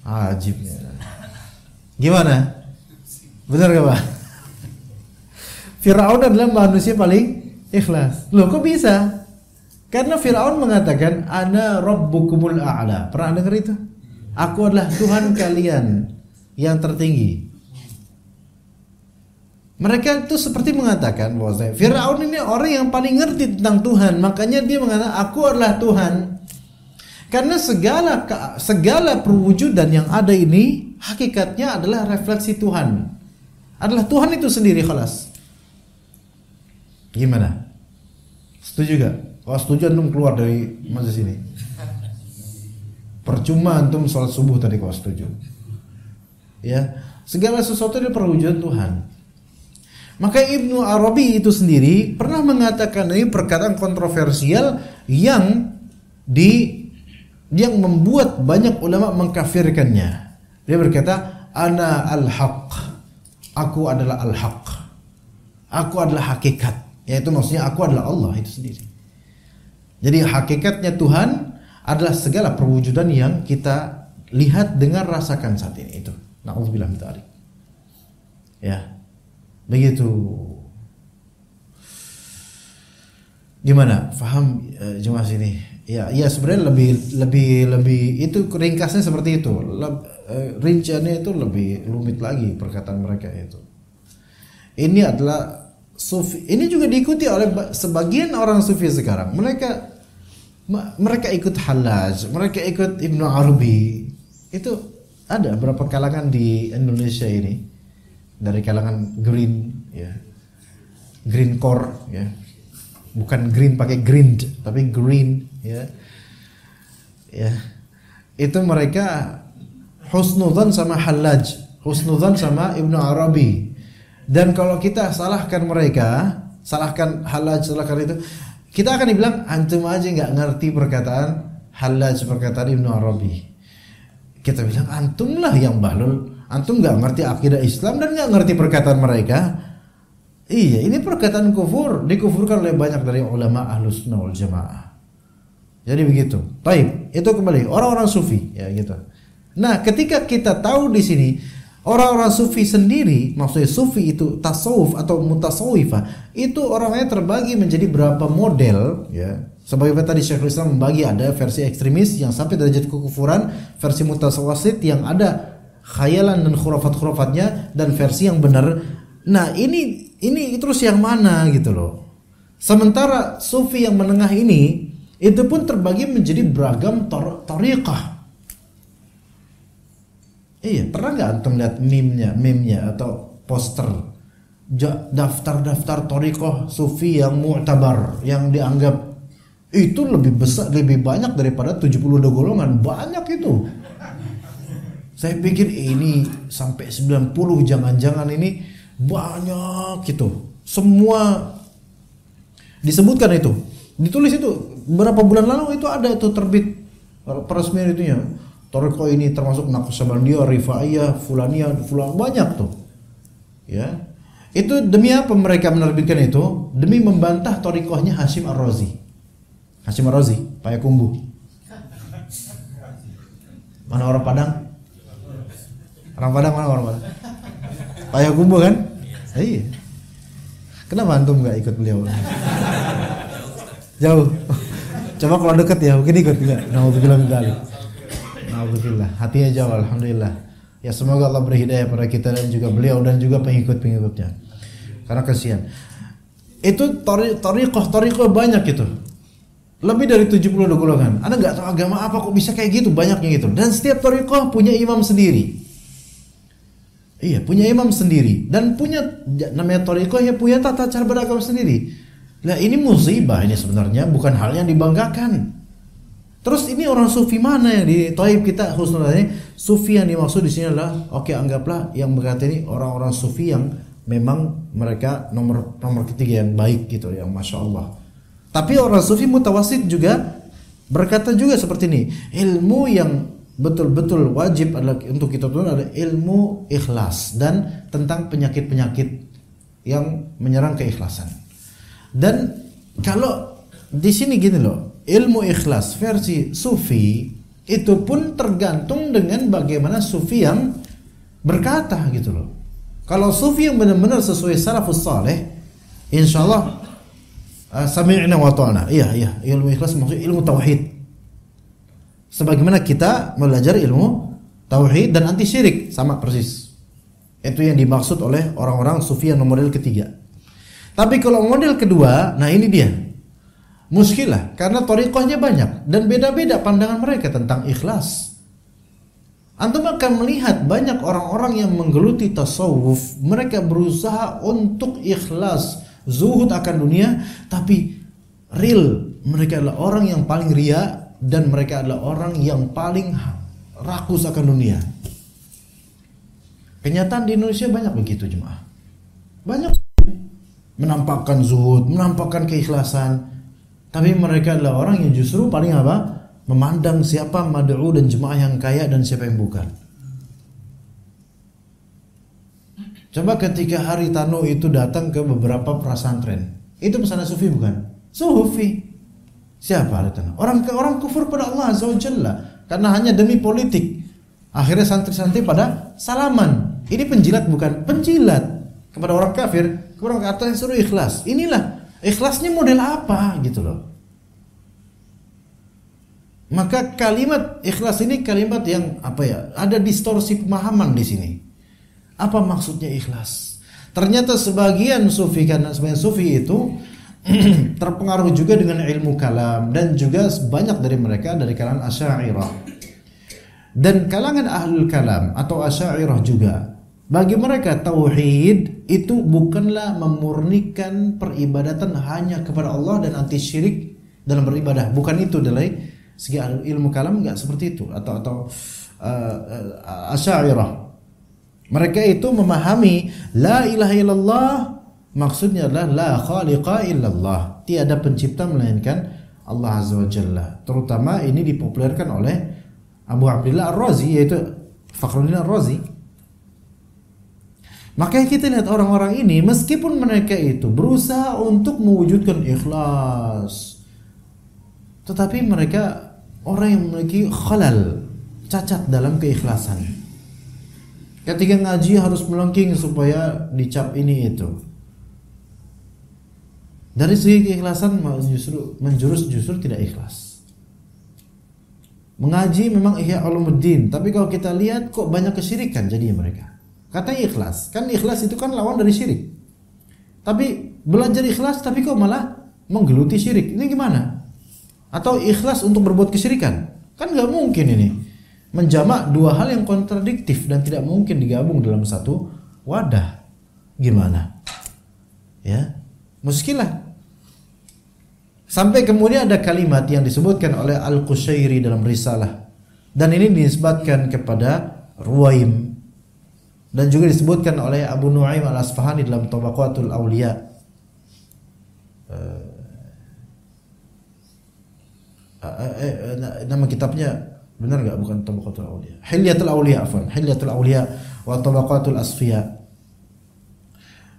Ajibnya. Gimana? Benar gak Pak? Firaun adalah manusia paling ikhlas. Loh kok bisa? Karena Firaun mengatakan ana rabbukumul a'la. Pernah dengar itu? Aku adalah Tuhan kalian yang tertinggi. Mereka itu seperti mengatakan bahwa Firaun ini orang yang paling ngerti tentang Tuhan, makanya dia mengatakan aku adalah Tuhan. Karena segala perwujudan yang ada ini hakikatnya adalah refleksi Tuhan. Adalah Tuhan itu sendiri khalas. Gimana? Setuju gak? Kalau setuju antum keluar dari majelis ini. Percuma antum sholat subuh tadi kalau setuju. Ya, segala sesuatu adalah perwujudan Tuhan. Maka Ibnu Arabi itu sendiri pernah mengatakan ini perkataan kontroversial yang membuat banyak ulama mengkafirkannya. Dia berkata, ana al-haq. Aku adalah al-haq. Aku adalah hakikat. Yaitu maksudnya aku adalah Allah itu sendiri. Jadi hakikatnya Tuhan adalah segala perwujudan yang kita lihat, dengar, rasakan saat ini itu. Na'udzubillah min dzalik. Ya. Begitu. Gimana? Faham jemaah sini? Ya sebenarnya lebih itu ringkasnya seperti itu. Rinciannya itu lebih rumit lagi perkataan mereka itu. Ini adalah sufi. Ini juga diikuti oleh sebagian orang sufi sekarang. Mereka ikut Hallaj, mereka ikut Ibnu Arabi. Itu ada beberapa kalangan di Indonesia ini. Dari kalangan green, ya, green core, ya, bukan green pakai grind, tapi green, ya, itu mereka husnudzan sama Hallaj, husnudzan sama Ibnu Arabi. Dan kalau kita salahkan mereka, salahkan Hallaj, salahkan itu, kita akan dibilang antum aja nggak ngerti perkataan Hallaj, perkataan Ibnu Arabi. Kita bilang antum lah yang bahlul. Antum nggak ngerti akidah Islam dan nggak ngerti perkataan mereka. Iya, ini perkataan kufur, dikufurkan oleh banyak dari ulama Ahlus Sunnah wal Jamaah. Jadi begitu. Taib, itu kembali orang-orang sufi, ya gitu. Nah, ketika kita tahu di sini orang-orang sufi sendiri, maksudnya sufi itu tasawuf atau mutasawwifah, itu orangnya terbagi menjadi berapa model, ya. Sebagaimana tadi Syekhul Islam membagi ada versi ekstremis yang sampai derajat kekufuran, versi mutasawwasit yang ada khayalan dan khurafat-khurafatnya, dan versi yang benar. Nah ini terus yang mana gitu loh. Sementara sufi yang menengah ini itu pun terbagi menjadi beragam tariqah. Iya, pernah nggak antum lihat meme-nya atau poster daftar tariqah sufi yang mu'tabar, yang dianggap itu lebih besar, lebih banyak daripada 72 golongan. Banyak itu. Saya pikir ini sampai 90, jangan-jangan ini banyak gitu. Semua disebutkan itu. Ditulis itu beberapa bulan lalu itu ada itu terbit peresmian itunya. Thariqah ini termasuk Naqsyabandiyah, Rifaiyah, Fulaniyah, banyak tuh. Ya. Itu demi apa mereka menerbitkan itu? Demi membantah thariqahnya Hasyim Ar-Razi. Hasyim Ar-Razi, Payakumbuh. Mana orang Padang? Orang Padang mana orang Padang? Payakumbuh kan? Iya. Kenapa antum nggak ikut beliau? Jauh. Coba kalau dekat ya, mungkin ikut enggak? Nauzubillah min dzalik. Nauzubillah. Hatinya jauh, alhamdulillah. Ya semoga Allah beri hidayah pada kita dan juga beliau dan juga pengikut-pengikutnya. Karena kasihan. Itu tariqah banyak itu. Lebih dari 70 golongan. Anda nggak tahu agama apa kok bisa kayak gitu, banyaknya gitu. Dan setiap tariqah punya imam sendiri. Iya, punya imam sendiri dan punya namanya tariqah ya, punya tata cara beragama sendiri. Lah ini musibah ini sebenarnya, bukan hal yang dibanggakan. Terus ini orang sufi mana yang di Taib kita khususnya? Sufi yang dimaksud di sini adalah anggaplah yang berkata ini orang-orang sufi yang memang mereka nomor ketiga yang baik gitu, yang masya Allah. Tapi orang sufi mutawasit juga berkata juga seperti ini, ilmu yang betul-betul wajib adalah untuk kita tuntut adalah ilmu ikhlas dan tentang penyakit-penyakit yang menyerang keikhlasan. Dan kalau di sini gini loh, ilmu ikhlas versi sufi itu pun tergantung dengan bagaimana sufi yang berkata gitu loh. Kalau sufi yang benar-benar sesuai salafus saleh, insyaallah sami'na wa ta'na. Iya, ilmu ikhlas maksudnya ilmu tauhid. Sebagaimana kita belajar ilmu tauhid dan anti syirik sama persis. Itu yang dimaksud oleh orang-orang sufi yang model ketiga. Tapi kalau model kedua, nah ini dia. Muskilah karena thariqahnya banyak dan beda-beda pandangan mereka tentang ikhlas. Antum akan melihat banyak orang-orang yang menggeluti tasawuf, mereka berusaha untuk ikhlas, zuhud akan dunia, tapi real mereka adalah orang yang paling ria dan mereka adalah orang yang paling rakus akan dunia. Kenyataan di Indonesia banyak begitu jemaah. Banyak menampakkan zuhud, menampakkan keikhlasan, tapi mereka adalah orang yang justru paling apa? Memandang siapa mad'u dan jemaah yang kaya dan siapa yang bukan. Coba ketika Hari Tanu itu datang ke beberapa pesantren, itu pesanan sufi bukan? Sufi. Siapa Hari Tanu? Orang kufur pada Allah Azza wa Jalla karena hanya demi politik. Akhirnya santri-santri pada salaman. Ini penjilat bukan? Penjilat kepada orang kafir. Orang kata yang suruh ikhlas. Inilah ikhlasnya model apa gitu loh. Maka kalimat ikhlas ini kalimat yang apa ya? Ada distorsi pemahaman di sini. Apa maksudnya ikhlas? Ternyata sebagian sufi karena sebagian sufi itu terpengaruh juga dengan ilmu kalam dan juga banyak dari mereka dari kalangan Asy'ariyah. Dan kalangan ahlul kalam atau Asy'ariyah juga, bagi mereka tauhid itu bukanlah memurnikan peribadatan hanya kepada Allah dan anti syirik dalam beribadah. Bukan itu dari segi ilmu kalam, enggak seperti itu atau Asy'ariyah. Mereka itu memahami la ilaha illallah maksudnya adalah la khaliqa illallah, tiada pencipta melainkan Allah Azza wa Jalla. Terutama ini dipopulerkan oleh Abu Abdillah Ar-Razi, yaitu Fakhruddin Ar-Razi. Makanya kita lihat orang-orang ini meskipun mereka itu berusaha untuk mewujudkan ikhlas, tetapi mereka orang yang memiliki khalal, cacat dalam keikhlasan. Ketika ngaji harus melengking supaya dicap ini itu. Dari segi keikhlasan menjurus tidak ikhlas. Mengaji memang Ihya Ulumuddin, tapi kalau kita lihat kok banyak kesyirikan jadinya mereka. Katanya ikhlas, kan ikhlas itu kan lawan dari syirik. Tapi belajar ikhlas tapi kok malah menggeluti syirik. Ini gimana? Atau ikhlas untuk berbuat kesyirikan? Kan nggak mungkin ini. Menjamak dua hal yang kontradiktif dan tidak mungkin digabung dalam satu wadah. Gimana? Ya, muskilah. Sampai kemudian ada kalimat yang disebutkan oleh Al-Qushairi dalam risalah, dan ini dinisbatkan kepada Ruwaim dan juga disebutkan oleh Abu Nu'aim Al-Asfahani dalam Tabaqatul Awliya. Nama kitabnya benar enggak? Bukan Tabaqatul Awliya, Hilyatul Awliya, Hilyatul Awliya wa Tabaqatul Asfiya.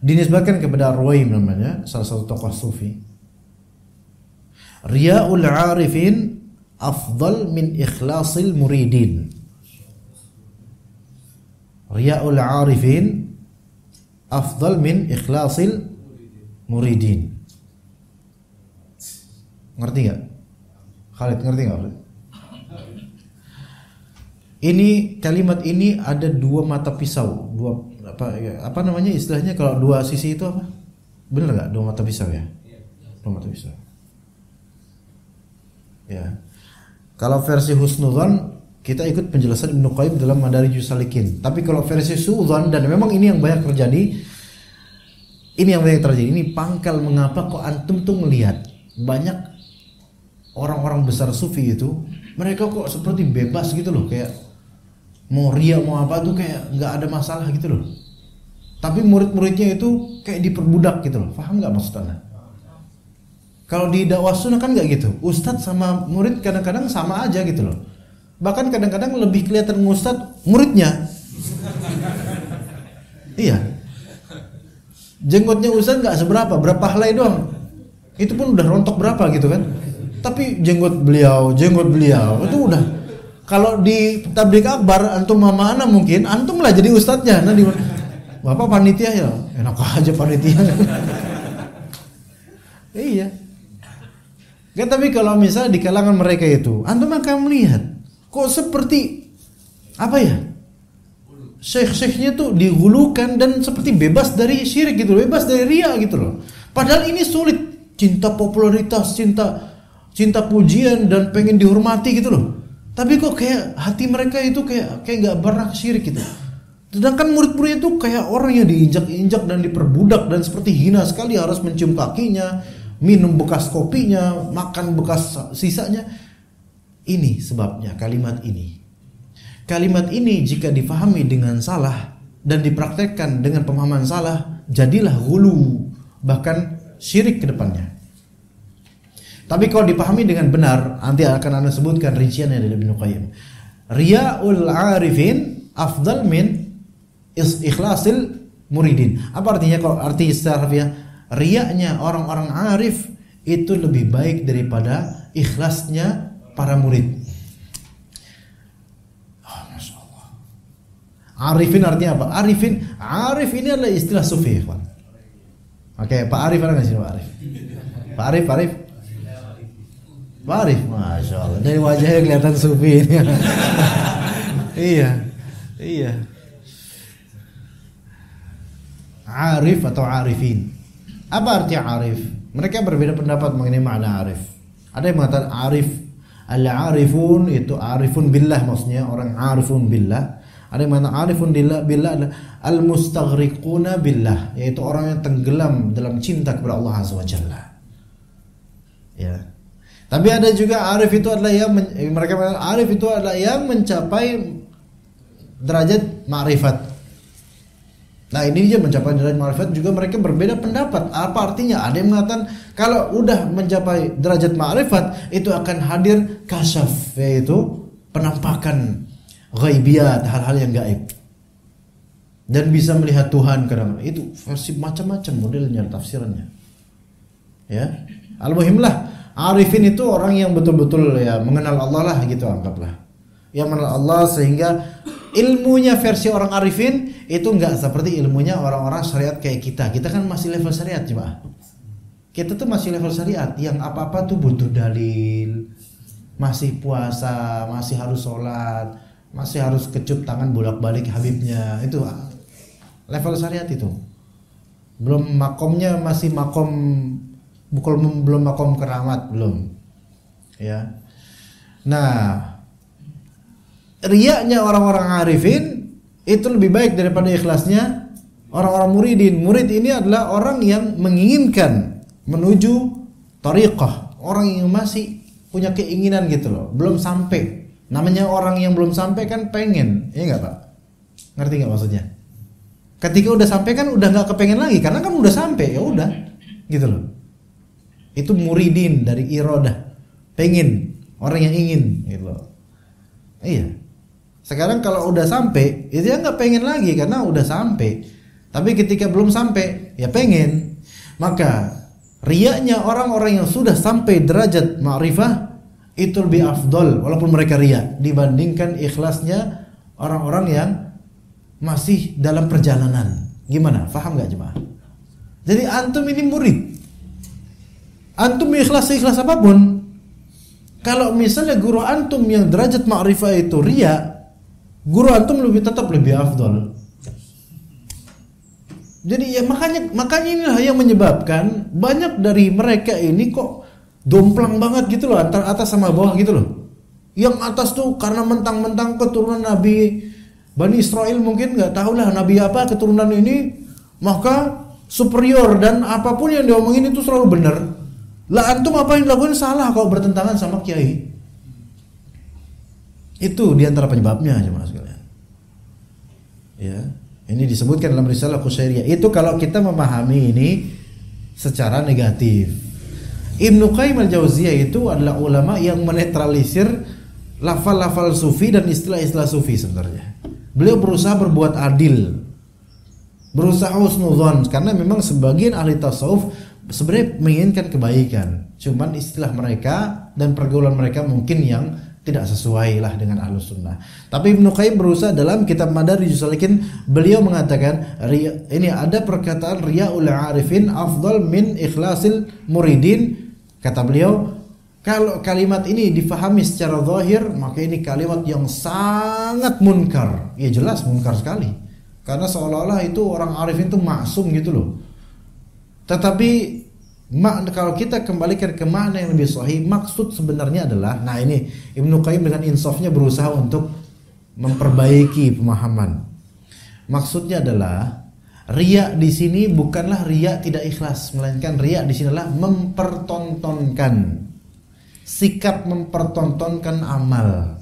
Dinisbatkan kepada Ruwaim namanya, salah satu tokoh sufi. Riya'ul 'arifin afdal min ikhlasil muridin. Riya'ul 'arifin afdal min ikhlasil muridin. Ngerti enggak? Khalid, ngerti enggak? Ini kalimat ini ada dua mata pisau, apa namanya istilahnya kalau dua sisi itu apa? Benar enggak? Dua mata pisau ya? Dua mata pisau. Ya. Kalau versi husnudzan kita ikut penjelasan Ibnu Qayyim dalam Madarijus Salikin. Tapi kalau versi suudzon, dan memang ini yang banyak terjadi, ini pangkal mengapa kok antum tuh melihat banyak orang-orang besar sufi itu mereka kok seperti bebas gitu loh, kayak mau ria mau apa tuh kayak nggak ada masalah gitu loh. Tapi murid-muridnya itu kayak diperbudak gitu loh. Paham nggak maksud anda? Kalau di dakwah sunnah kan nggak gitu. Ustadz sama murid kadang-kadang sama aja gitu loh. Bahkan kadang-kadang lebih kelihatan ustadz muridnya. Iya. Jenggotnya ustadz nggak seberapa, berapa helai doang. Itu pun udah rontok berapa gitu kan. Tapi jenggot beliau itu udah. Kalau di tabligh akbar antum sama ana mungkin antum lah jadi ustadznya. Nah, Bapak panitia ya, enak aja panitia. Iya. Ya, tapi kalau misalnya di kalangan mereka itu, antum akan melihat kok seperti apa ya? Syekh-syekhnya tuh digulukan dan seperti bebas dari syirik gitu, bebas dari riya gitu loh. Padahal ini sulit, cinta popularitas, cinta pujian dan pengen dihormati gitu loh. Tapi kok kayak hati mereka itu kayak nggak pernah syirik gitu. Sedangkan murid-murid itu kayak orang yang diinjak-injak dan diperbudak dan seperti hina sekali, harus mencium kakinya, minum bekas kopinya, makan bekas sisanya. Ini sebabnya kalimat ini. Kalimat ini jika difahami dengan salah dan dipraktekkan dengan pemahaman salah, jadilah ghulu, bahkan syirik ke depannya. Tapi kalau dipahami dengan benar, nanti akan Anda sebutkan rinciannya dari Ibnu Qayyim. Riya'ul 'arifin afdal min ikhlasil muridin. Apa artinya kalau arti secara harfiah? Riya'nya orang-orang arif itu lebih baik daripada ikhlasnya para murid. Oh, Masya Allah. Arifin artinya apa? Arif ini adalah istilah sufi, kawan. Oke, Pak Arif ada nggak sini Pak Arif? Pak Arif, Masya Allah. Dari wajahnya kelihatan sufi ini. Iya. Arif atau arifin. Apa arti arif? Mereka berbeda pendapat mengenai makna arif. Ada yang mengatakan arif, al-arifun itu arifun billah, maksudnya orang arifun billah. Ada yang mengatakan arifun billah adalah al-mustaghriquna billah, yaitu orang yang tenggelam dalam cinta kepada Allah Azza wa Jalla. Ya. Tapi ada juga arif itu adalah yang mereka mengatakan arif itu adalah yang mencapai derajat ma'rifat. Nah, ini dia mencapai derajat ma'rifat juga mereka berbeda pendapat. Apa artinya? Ada yang mengatakan kalau udah mencapai derajat ma'rifat itu akan hadir kasyaf, yaitu penampakan ghaibiyat, hal-hal yang gaib. Dan bisa melihat Tuhan kadang-kadang. Itu versi macam-macam modelnya, tafsirannya. Ya. Al-muhimlah, arifin itu orang yang betul-betul ya mengenal Allah lah gitu, anggaplah. Yang mengenal Allah sehingga ilmunya versi orang arifin itu enggak seperti ilmunya orang-orang syariat kayak kita. Kita kan masih level syariat, coba. Kita tuh masih level syariat yang apa-apa tuh butuh dalil. Masih puasa, masih harus sholat, masih harus kecup tangan bolak-balik habibnya. Itu level syariat itu. Belum makomnya masih makom, belum makom keramat, belum. Ya. Nah, riyaknya orang-orang arifin itu lebih baik daripada ikhlasnya orang-orang muridin. Murid ini adalah orang yang menginginkan menuju tariqah, orang yang masih punya keinginan gitu loh, belum sampai. Namanya orang yang belum sampai kan pengen, ya nggak Pak? Ngerti nggak maksudnya? Ketika udah sampai kan udah nggak kepengen lagi, karena kan udah sampai, ya udah, gitu loh. Itu muridin dari iradah, pengen, orang yang ingin, gitu loh. Iya. Sekarang kalau udah sampai, itu ya nggak pengen lagi karena udah sampai. Tapi ketika belum sampai, ya pengen. Maka riyaknya orang-orang yang sudah sampai derajat ma'rifah itu lebih afdol walaupun mereka riya dibandingkan ikhlasnya orang-orang yang masih dalam perjalanan. Gimana? Faham nggak jemaah? Jadi antum ini murid. Antum ikhlas apapun. Kalau misalnya guru antum yang derajat ma'rifah itu riya, guru antum tetap lebih afdol. Jadi ya makanya inilah yang menyebabkan banyak dari mereka ini kok domplang banget gitu loh, antara atas sama bawah gitu loh. Yang atas tuh karena mentang-mentang keturunan Nabi Bani Israel, mungkin nggak tahu lah Nabi apa keturunan ini, maka superior dan apapun yang diomongin itu selalu benar. Lah antum apa yang dilakukan salah kalau bertentangan sama kiai. Itu diantara penyebabnya jemaah sekalian. Ya, ini disebutkan dalam risalah Qusyairiyah. Itu kalau kita memahami ini secara negatif. Ibnu Qayyim al-Jauziyah itu adalah ulama yang menetralisir lafal-lafal sufi dan istilah-istilah sufi sebenarnya. Beliau berusaha berbuat adil, berusaha husnudzon, karena memang sebagian ahli tasawuf sebenarnya menginginkan kebaikan. Cuman istilah mereka dan pergaulan mereka mungkin yang tidak sesuai lah dengan Ahlus Sunnah. Tapi Ibnu Qayyim berusaha dalam kitab Madarijus Salikin, beliau mengatakan ini ada perkataan riyaul arifin afdal min ikhlasil muridin. Kata beliau, kalau kalimat ini difahami secara zahir, maka ini kalimat yang sangat munkar. Ya jelas munkar sekali. Karena seolah-olah itu orang arifin itu maksum gitu loh. Tetapi kalau kita kembalikan ke makna yang lebih sahih, maksud sebenarnya adalah, nah ini Ibnu Qayyim dengan insafnya berusaha untuk memperbaiki pemahaman. Maksudnya adalah riya di sini bukanlah riya tidak ikhlas, melainkan riya di sini adalah mempertontonkan, sikap mempertontonkan amal.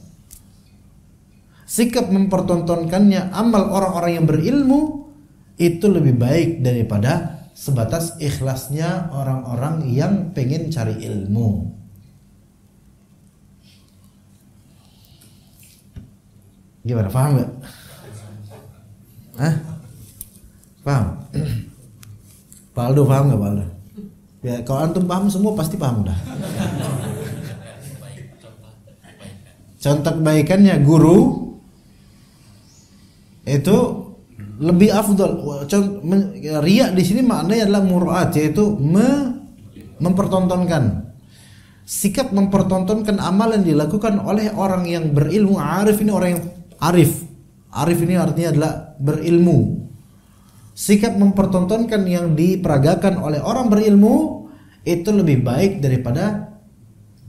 Sikap mempertontonkannya amal orang-orang yang berilmu itu lebih baik daripada sebatas ikhlasnya orang-orang yang pengen cari ilmu. Gimana, paham gak? Paham? Pak Aldo paham gak Pak Aldo? Ya kalau antum paham semua pasti paham udah. Contoh kebaikannya guru itu lebih afdal. Riya di sini maknanya adalah mur'at, yaitu mempertontonkan. Sikap mempertontonkan amal yang dilakukan oleh orang yang berilmu. Arif ini orang yang arif. Arif ini artinya adalah berilmu. Sikap mempertontonkan yang diperagakan oleh orang berilmu itu lebih baik daripada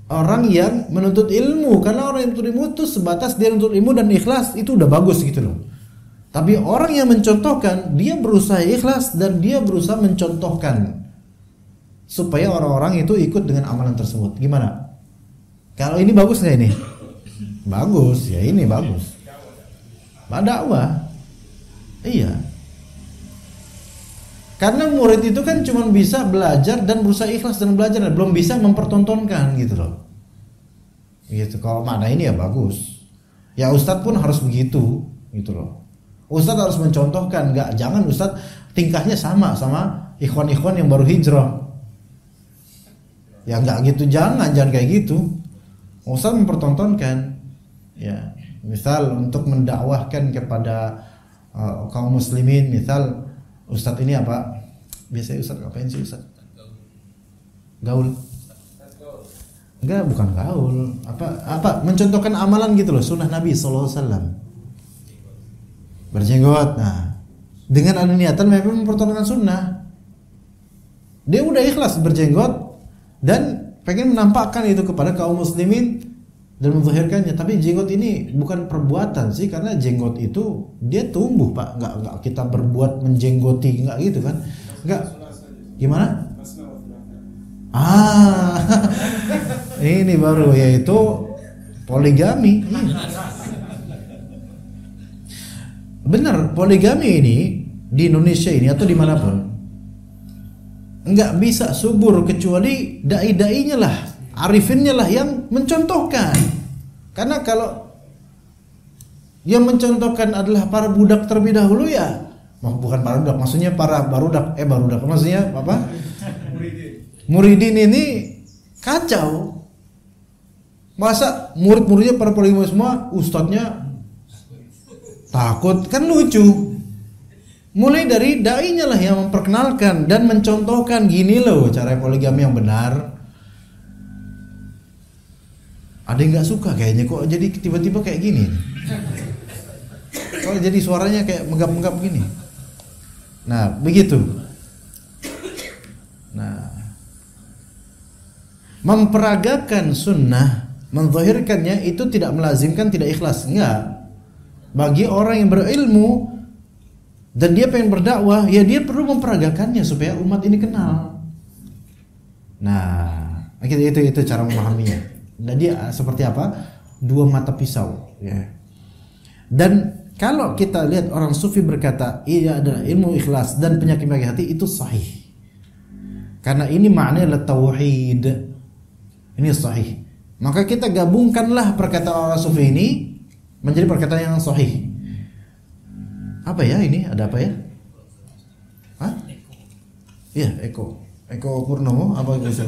orang yang menuntut ilmu. Karena orang yang menuntut ilmu itu sebatas dia menuntut ilmu dan ikhlas, itu udah bagus gitu loh. Tapi orang yang mencontohkan, dia berusaha ikhlas dan dia berusaha mencontohkan supaya orang-orang itu ikut dengan amalan tersebut. Gimana? Kalau ini bagus nggak ini? Bagus, ya ini bagus. Dakwah. Iya. Karena murid itu kan cuma bisa belajar dan berusaha ikhlas dan belajar, dan belum bisa mempertontonkan gitu loh. Gitu. Kalau mana ini ya bagus. Ya Ustadz pun harus begitu, gitu loh. Ustadz harus mencontohkan, jangan Ustadz tingkahnya sama ikhwan-ikhwan yang baru hijrah. Ya nggak gitu, jangan kayak gitu. Ustadz mempertontonkan, ya misal untuk mendakwahkan kepada kaum muslimin, misal Ustadz ini apa? Biasanya Ustadz ngapain sih Ustadz? Gaul? Enggak, bukan gaul. Apa? Mencontohkan amalan gitu loh, sunnah Nabi SAW. Berjenggot. Nah, dengan ada niatan memang mempertontonkan sunnah. Dia udah ikhlas berjenggot dan pengen menampakkan itu kepada kaum muslimin dan menzahirkannya. Tapi jenggot ini bukan perbuatan sih, karena jenggot itu dia tumbuh Pak. Enggak kita berbuat menjenggoti, enggak gitu kan? Enggak. Gimana? Ini baru, yaitu poligami. Benar, poligami ini di Indonesia ini atau dimanapun enggak bisa subur kecuali dai-dainya lah, arifinnya lah yang mencontohkan. Karena kalau yang mencontohkan adalah para budak terlebih dahulu, ya bukan para budak, maksudnya para barudak maksudnya apa? Muridin ini kacau. Masa murid-muridnya para poligami semua, ustadznya takut, kan lucu. Mulai dari dai-nya lah yang memperkenalkan dan mencontohkan, gini loh cara poligami yang benar. Ada yang nggak suka kayaknya, kok jadi tiba-tiba kayak gini. Kok jadi suaranya kayak menggap-menggap gini. Nah begitu. Nah, memperagakan sunnah, menzahirkannya itu tidak melazimkan tidak ikhlas, enggak. Bagi orang yang berilmu dan dia pengen berdakwah, ya dia perlu memperagakannya supaya umat ini kenal. Nah, itu cara memahaminya. Dan dia seperti apa? Dua mata pisau, ya. Dan kalau kita lihat orang sufi berkata, iya adalah ilmu ikhlas dan penyakit hati, itu sahih. Karena ini maknanya adalah tauhid. Ini sahih. Maka kita gabungkanlah perkataan orang sufi ini menjadi perkataan yang sahih. Apa ya ini? Ada apa ya? Hah? Iya, Eko Purnomo apa gitu.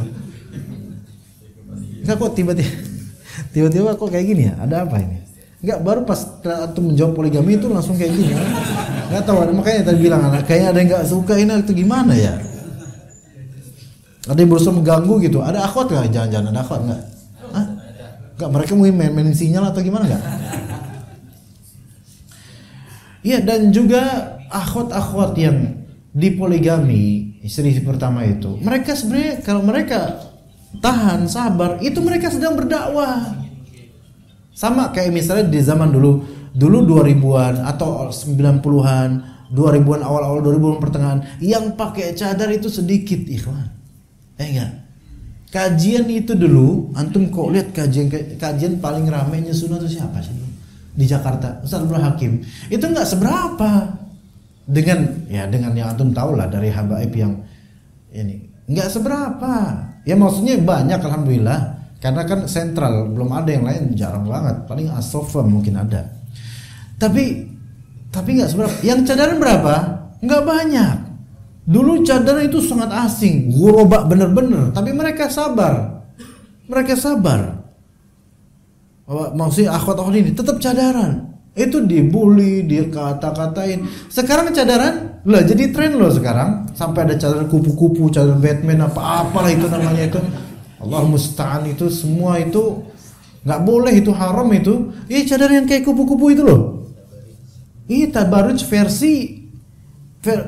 Enggak kok tiba-tiba kok kayak gini ya? Ada apa ini? Enggak, baru pas antum menjawab poligami itu langsung kayak gini. Enggak tahu, makanya tadi bilang kayaknya ada yang enggak suka ini itu gimana ya? Ada yang berusaha mengganggu gitu. Ada akhwat enggak? Jangan-jangan ada akhwat enggak? Hah? Enggak, mereka mau main sinyal atau gimana enggak? Iya, dan juga akhwat-akhwat yang dipoligami istri pertama itu, mereka sebenarnya kalau mereka tahan, sabar, itu mereka sedang berdakwah. Sama kayak misalnya di zaman dulu 2000-an atau 90-an, 2000-an awal-awal 2000-an pertengahan, yang pakai cadar itu sedikit, ikhwan. Enggak. Kajian itu dulu, antum kok lihat kajian paling ramainya sunnah itu siapa sih? Di Jakarta, Ustaz Abdul Hakim. Itu enggak seberapa dengan yang antum tahu lah dari habaib yang ini. Enggak seberapa. Ya maksudnya banyak alhamdulillah. Karena kan sentral, belum ada yang lain, jarang banget. Paling As-Sofa mungkin ada. Tapi enggak seberapa. Yang cadaran berapa? Enggak banyak. Dulu cadaran itu sangat asing, gurobak bener-bener. Tapi mereka sabar. Maksudnya akhwat-akhwat ini tetap cadaran. Itu dibully, dikata-katain. Sekarang cadaran lah jadi tren loh sekarang. Sampai ada cadaran kupu-kupu, cadaran Batman apa-apalah itu namanya itu. Allah musta'an, itu semua itu nggak boleh, itu haram itu. Cadaran yang kayak kupu-kupu itu loh. Tabarruj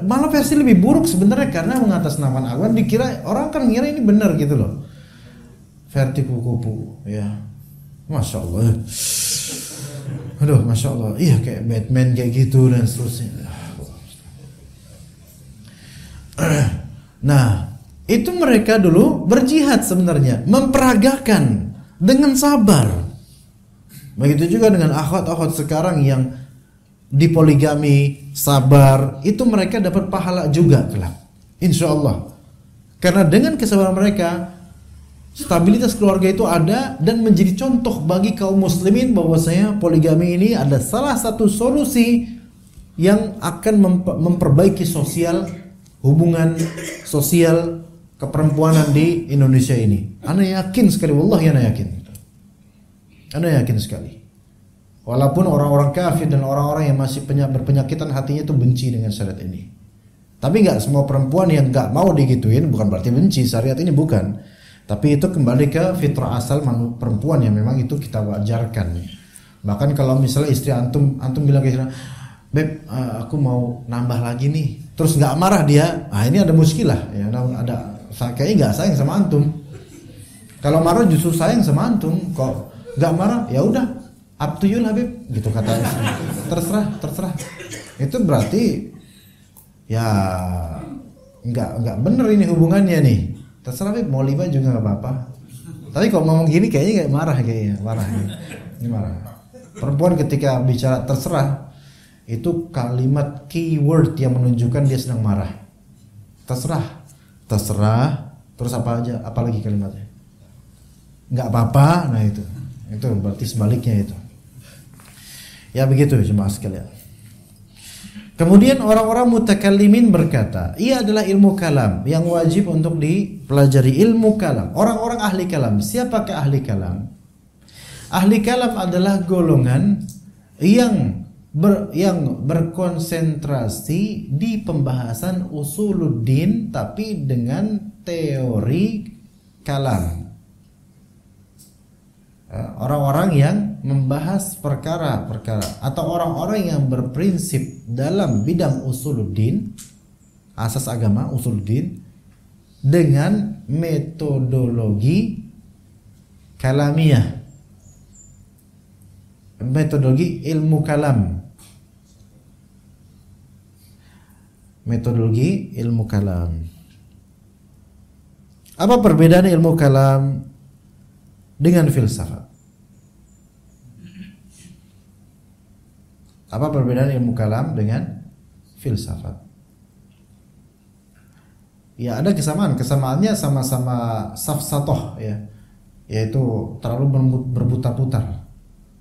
malah versi lebih buruk sebenarnya, karena mengatasnamakan Al-Quran dikira orang kan ngira ini benar gitu loh. Versi kupu-kupu ya. Masya Allah. Aduh, Masya Allah. Iya kayak Batman kayak gitu dan seterusnya. Nah, itu mereka dulu berjihad sebenarnya, memperagakan dengan sabar. Begitu juga dengan akhwat-akhwat sekarang yang dipoligami, sabar, itu mereka dapat pahala juga kelak. Insya Allah. Karena dengan kesabaran mereka, stabilitas keluarga itu ada dan menjadi contoh bagi kaum muslimin bahwasanya poligami ini ada salah satu solusi yang akan memperbaiki hubungan sosial keperempuanan di Indonesia ini. Ana yakin sekali, wallahi ana yakin sekali. Walaupun orang-orang kafir dan orang-orang yang masih berpenyakitan hatinya itu benci dengan syariat ini. Tapi enggak semua perempuan yang enggak mau digituin bukan berarti benci syariat ini, bukan. Tapi itu kembali ke fitrah asal perempuan yang memang itu kita wajarkan. Bahkan kalau misalnya istri antum bilang ke istri, "Beb, aku mau nambah lagi nih." Terus nggak marah dia, ini ada muskilah ya, kayaknya nggak sayang sama antum. Kalau marah justru sayang sama antum. Kok nggak marah, ya udah, up to you lah Beb, gitu kata istri. Terserah. Itu berarti ya nggak bener ini hubungannya nih. Terserah Beb, mau 5 juga gak apa-apa. Tapi kalau ngomong gini kayaknya gak marah kayaknya. Ini marah. Perempuan ketika bicara terserah, itu kalimat keyword yang menunjukkan dia sedang marah. Terserah. Terus apa aja, apalagi kalimatnya? Gak apa-apa, nah itu berarti sebaliknya itu. Ya begitu jemaah sekalian. Kemudian orang-orang mutakallimin berkata, ia adalah ilmu kalam yang wajib untuk dipelajari, ilmu kalam. Orang-orang ahli kalam, siapakah ahli kalam? Ahli kalam adalah golongan yang berkonsentrasi di pembahasan usuluddin tapi dengan teori kalam. Orang-orang yang membahas perkara-perkara atau orang-orang yang berprinsip dalam bidang usuluddin, asas agama usuluddin, dengan metodologi kalamiah, metodologi ilmu kalam, metodologi ilmu kalam. Apa perbedaan ilmu kalam dengan filsafat? Apa perbedaan ilmu kalam dengan filsafat? Ya ada kesamaan, kesamaannya sama-sama safsatoh ya, yaitu terlalu berputar-putar,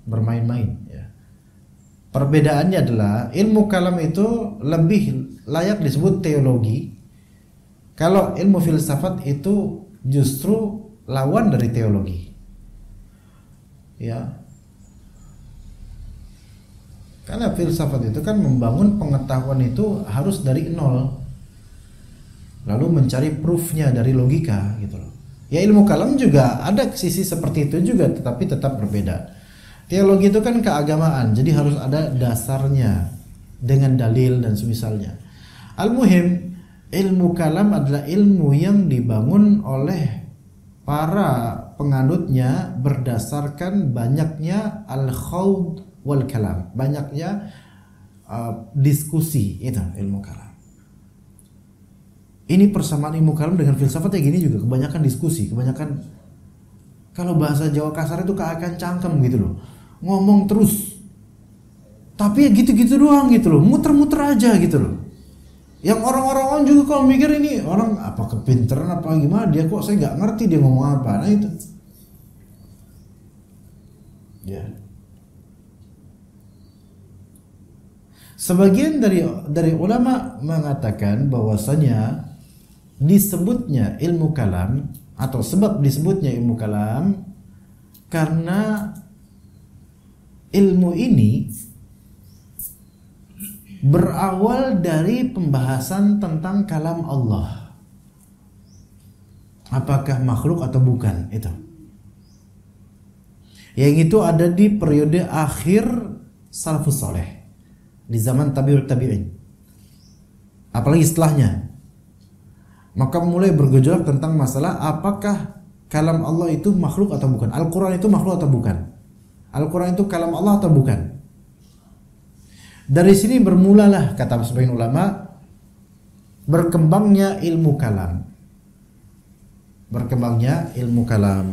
bermain-main ya. Perbedaannya adalah ilmu kalam itu lebih layak disebut teologi, kalau ilmu filsafat itu justru lawan dari teologi ya. Karena filsafat itu kan membangun pengetahuan itu harus dari nol, lalu mencari proofnya dari logika gitu loh. Ya ilmu kalam juga ada sisi seperti itu juga, tetapi tetap berbeda. Teologi itu kan keagamaan, jadi harus ada dasarnya dengan dalil dan semisalnya. Al-muhim, ilmu kalam adalah ilmu yang dibangun oleh para penganutnya berdasarkan banyaknya al-khawd wal kalam, banyaknya diskusi. Itu ilmu kalam. Ini persamaan ilmu kalam dengan filsafat ya gini juga, kebanyakan diskusi, kebanyakan kalau bahasa Jawa kasar itu keakan cangkem gitu loh, ngomong terus, tapi ya gitu-gitu doang gitu loh, muter-muter aja gitu loh. Yang orang-orang juga kalau mikir ini orang apa kepinteran apa gimana, dia kok saya nggak ngerti dia ngomong apa, nah itu. Ya. Sebagian dari ulama mengatakan bahwasanya disebutnya ilmu kalam atau sebab disebutnya ilmu kalam karena ilmu ini berawal dari pembahasan tentang kalam Allah. Apakah makhluk atau bukan itu. Yang itu ada di periode akhir salafus saleh, di zaman tabi'ut tabi'in. Apalagi setelahnya. Maka mulai bergejolak tentang masalah apakah kalam Allah itu makhluk atau bukan. Al-Quran itu makhluk atau bukan. Al-Quran itu kalam Allah atau bukan. Dari sini bermulalah, kata sebagian ulama, berkembangnya ilmu kalam. Berkembangnya ilmu kalam.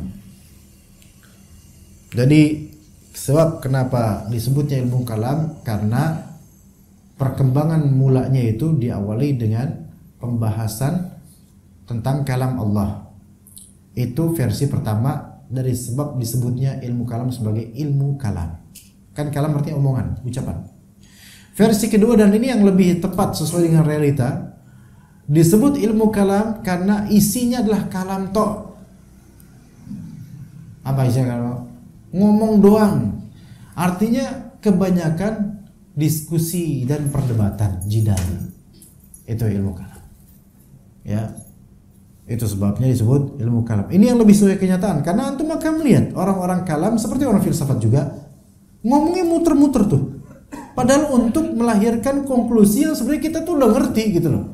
Jadi sebab kenapa disebutnya ilmu kalam, karena perkembangan mulanya itu diawali dengan pembahasan tentang kalam Allah. Itu versi pertama dari sebab disebutnya ilmu kalam sebagai ilmu kalam. Kan kalam artinya omongan, ucapan. Versi kedua, dan ini yang lebih tepat sesuai dengan realita, disebut ilmu kalam karena isinya adalah kalam tok. Apa isinya kalam? Ngomong doang. Artinya kebanyakan diskusi dan perdebatan, jidal. Itu ilmu kalam. Ya. Itu sebabnya disebut ilmu kalam. Ini yang lebih sesuai kenyataan, karena antum akan melihat orang-orang kalam seperti orang filsafat juga ngomongnya muter-muter tuh. Padahal untuk melahirkan konklusi yang sebenarnya kita tuh udah ngerti gitu loh.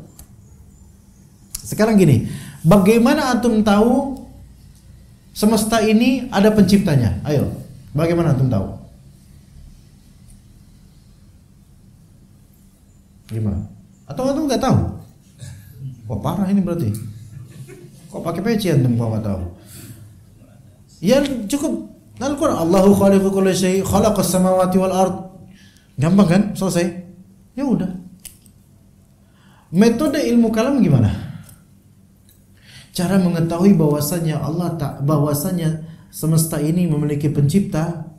Sekarang gini, bagaimana antum tahu semesta ini ada penciptanya? Ayo, bagaimana antum tahu? Gimana? Atau antum nggak tahu? Wah parah ini berarti. Kok pakai peci antum kok nggak tahu? Ya cukup Al-Quran, Allahu khaliqu kulli syai, khalaqas samawati wal ard. Gampang kan? Selesai. Ya udah. Metode ilmu kalam gimana? Cara mengetahui bahwasanya bahwasanya semesta ini memiliki pencipta.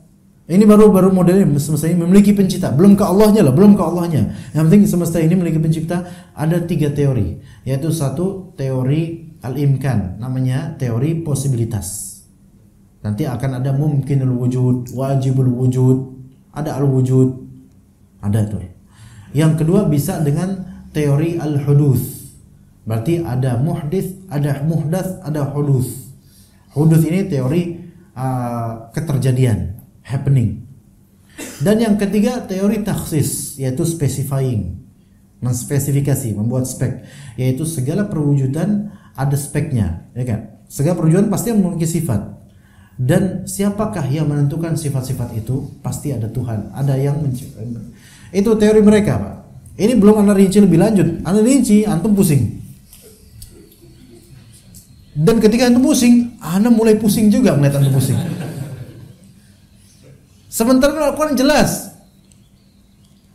Ini baru modelnya, semesta ini memiliki pencipta. Belum ke Allahnya loh, belum ke Allahnya. Yang penting semesta ini memiliki pencipta. Ada 3 teori, yaitu satu teori al-imkan, namanya teori posibilitas. Nanti akan ada mungkinul wujud, wajibul wujud, ada al-wujud, ada tuh. Yang kedua bisa dengan teori al-huduts. Berarti ada muhdits, ada muhdats, ada huduts. Huduts ini teori keterjadian, happening. Dan yang ketiga teori takhsis, yaitu specifying, menspesifikasi, membuat spek, yaitu segala perwujudan ada speknya, ya kan? Segala perwujudan pasti memiliki sifat. Dan siapakah yang menentukan sifat-sifat itu? Pasti ada Tuhan, ada yang itu teori mereka, Pak. Ini belum anda rinci lebih lanjut. Anda rinci, antum pusing. Dan ketika antum pusing, anda mulai pusing juga melihat antum pusing. Sementara Al-Quran jelas.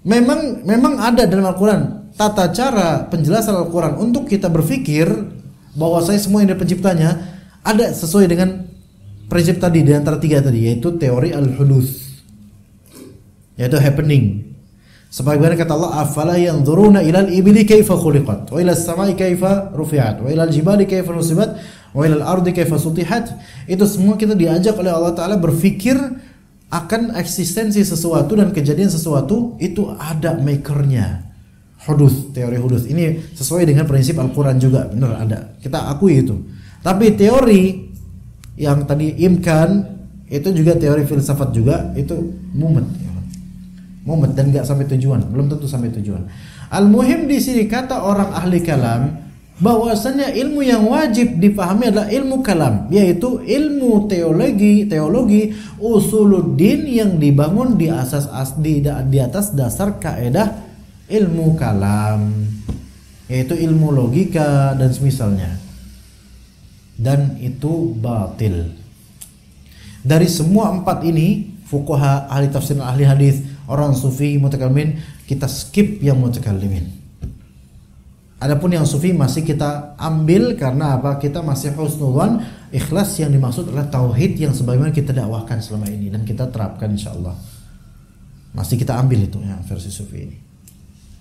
Memang ada dalam Al-Quran tata cara penjelasan Al-Quran untuk kita berpikir bahwa saya semua yang dari penciptanya ada sesuai dengan prinsip tadi di antara tiga tadi, yaitu teori al-huduts, yaitu happening. Sebagaimana kata Allah, afala yanzuruna ilal ibili kaifa khuliqat wa ilal samai kaifa rufi'at wa ilal jibali kaifa nusibat wa ilal ardi kaifa sutihat. Itu semua kita diajak oleh Allah Ta'ala berpikir akan eksistensi sesuatu dan kejadian sesuatu itu ada makernya. Hudus, teori hudus ini sesuai dengan prinsip Al-Quran juga, benar ada, kita akui itu. Tapi teori yang tadi imkan itu juga teori filsafat juga, itu mumet dan nggak sampai tujuan, belum tentu sampai tujuan. Al-muhim di sini kata orang ahli kalam bahwasanya ilmu yang wajib dipahami adalah ilmu kalam, yaitu ilmu teologi usuluddin yang dibangun di atas dasar kaedah ilmu kalam, yaitu ilmu logika dan semisalnya. Dan itu batil. Dari semua empat ini, fuqaha, ahli tafsir, ahli hadis, orang sufi, mutakallimin, kita skip yang mutakallimin. Adapun yang sufi masih kita ambil karena apa? Kita masih husnudzan, ikhlas, yang dimaksud adalah tauhid yang sebagaimana kita dakwahkan selama ini dan kita terapkan insyaallah. Masih kita ambil itu ya, versi sufi ini.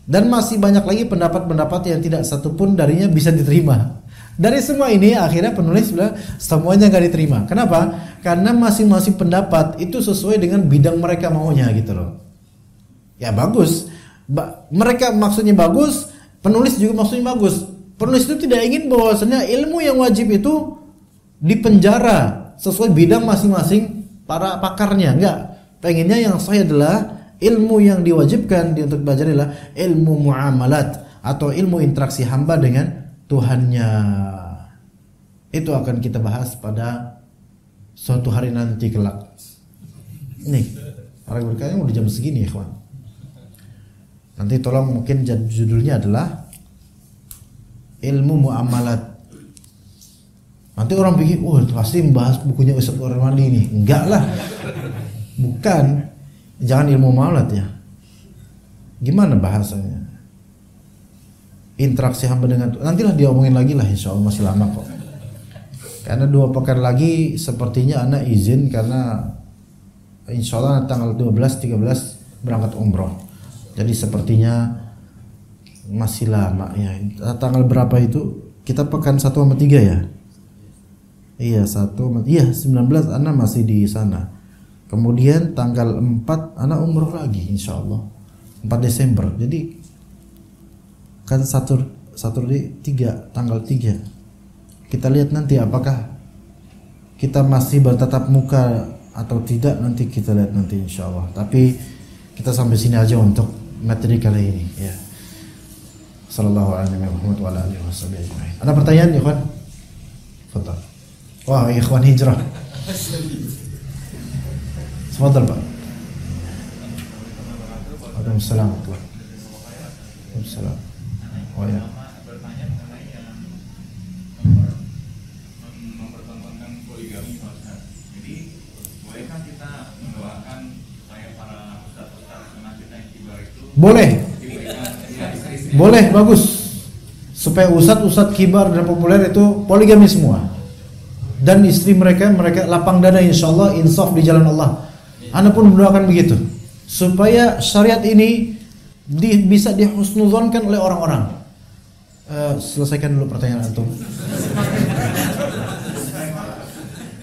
Dan masih banyak lagi pendapat-pendapat yang tidak satupun darinya bisa diterima. Dari semua ini akhirnya penulis bilang semuanya nggak diterima. Kenapa? Karena masing-masing pendapat itu sesuai dengan bidang mereka maunya gitu loh. Ya bagus, mereka maksudnya bagus, penulis juga maksudnya bagus. Penulis itu tidak ingin bahwasanya ilmu yang wajib itu dipenjara sesuai bidang masing-masing para pakarnya. Enggak, pengennya yang sahih adalah ilmu yang diwajibkan untuk belajar adalah ilmu muamalat atau ilmu interaksi hamba dengan Tuhannya. Itu akan kita bahas pada suatu hari nanti kelak. Nih, orang berkaya udah jam segini ya kawan. Nanti tolong mungkin judulnya adalah ilmu muamalat. Nanti orang pikir, pasti membahas bukunya Ustaz Warmadi ini. Enggak lah, bukan. Jangan ilmu muamalat ya. Gimana bahasanya? Interaksi hamba dengan Tuhan. Nantilah diomongin lagi lah, insya Allah masih lama kok. Karena 2 pekan lagi sepertinya anak izin karena insya Allah tanggal 12-13 berangkat umroh. Jadi sepertinya masih lama ya. Tanggal berapa itu? Kita pekan 1 sama 3 ya? Iya 19 anak masih di sana. Kemudian tanggal 4 anak umroh lagi insya Allah 4 Desember. Jadi kan Saturday 3 tanggal 3. Kita lihat nanti apakah kita masih bertatap muka atau tidak, nanti kita lihat nanti insya Allah. Tapi kita sampai sini aja untuk materi kali ini ya. Sallallahu alaihi wa alihi wasallam. Ada pertanyaan ikhwan? Fadhal. Wah, ikhwan hijrah. Fadhal Pak. Waalaikumsalam. Waalaikumsalam. Oh ya. Bertanya mengenai yang mempertontonkan poligami Ustaz. Jadi bolehkah kita mendoakan supaya para ustaz-ustaz sunnah kita yang kibar itu boleh. Istri-istri. Boleh, bagus. Supaya ustaz kibar dan populer itu poligami semua. Dan istri mereka lapang dada insyaallah, insaf di jalan Allah. Anda pun mendoakan begitu. Supaya syariat ini bisa dihusnudzonkan oleh orang-orang. Selesaikan dulu pertanyaan antum.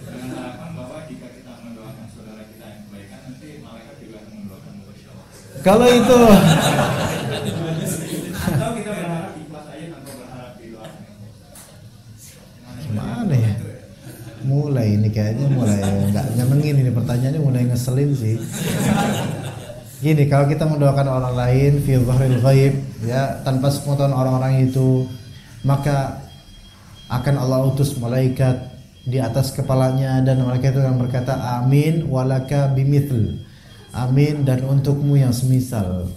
Dengan harapan bahwa jika kita mendoakan saudara kita yang kebaikan, nanti malaikat juga akan mendoakan insyaallah. Kalau itu Atau kita berharap ikhlas aja tanpa berharap didoakan. gimana ya? Mulai ini kayaknya mulai nggak nyenengin ini pertanyaannya, mulai ngeselin sih. Gini, kalau kita mendoakan orang lain fi dhahril ghaib ya, tanpa sepengetahuan orang-orang itu, maka akan Allah utus malaikat di atas kepalanya dan malaikat itu akan berkata amin walaka bimithil. Amin dan untukmu yang semisal.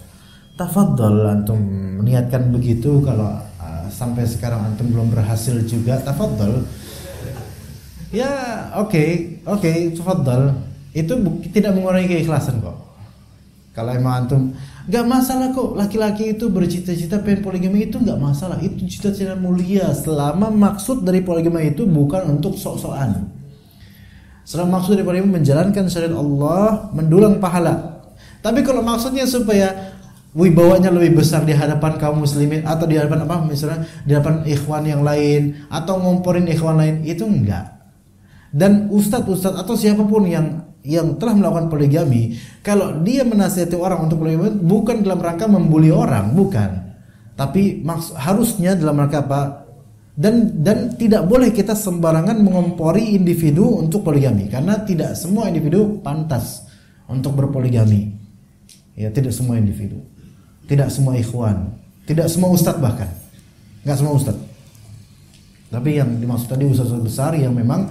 Tafadhol antum meniatkan begitu. Kalau sampai sekarang antum belum berhasil juga, tafadhol. Ya, oke, tafadhol. Itu tidak mengurangi keikhlasan kok. Kalau emang antum Gak masalah kok, laki-laki itu bercita-cita pengen poligami, itu gak masalah. Itu cita-cita mulia selama maksud dari poligami itu bukan untuk sok-sokan. Selama maksud dari poligami menjalankan syariat Allah, mendulang pahala. Tapi kalau maksudnya supaya wibawanya lebih besar di hadapan kaum muslimin atau di hadapan apa, misalnya di hadapan ikhwan yang lain atau ngomporin ikhwan lain, itu enggak. Dan ustadz atau siapapun yang telah melakukan poligami, kalau dia menasihati orang untuk poligami bukan dalam rangka membuli orang, bukan. Tapi harusnya dalam rangka apa? Dan tidak boleh kita sembarangan mengompori individu untuk poligami, karena tidak semua individu pantas untuk berpoligami. Ya, tidak semua individu. Tidak semua ikhwan, tidak semua ustadz, bahkan nggak semua ustadz. Tapi yang dimaksud tadi ustadz besar yang memang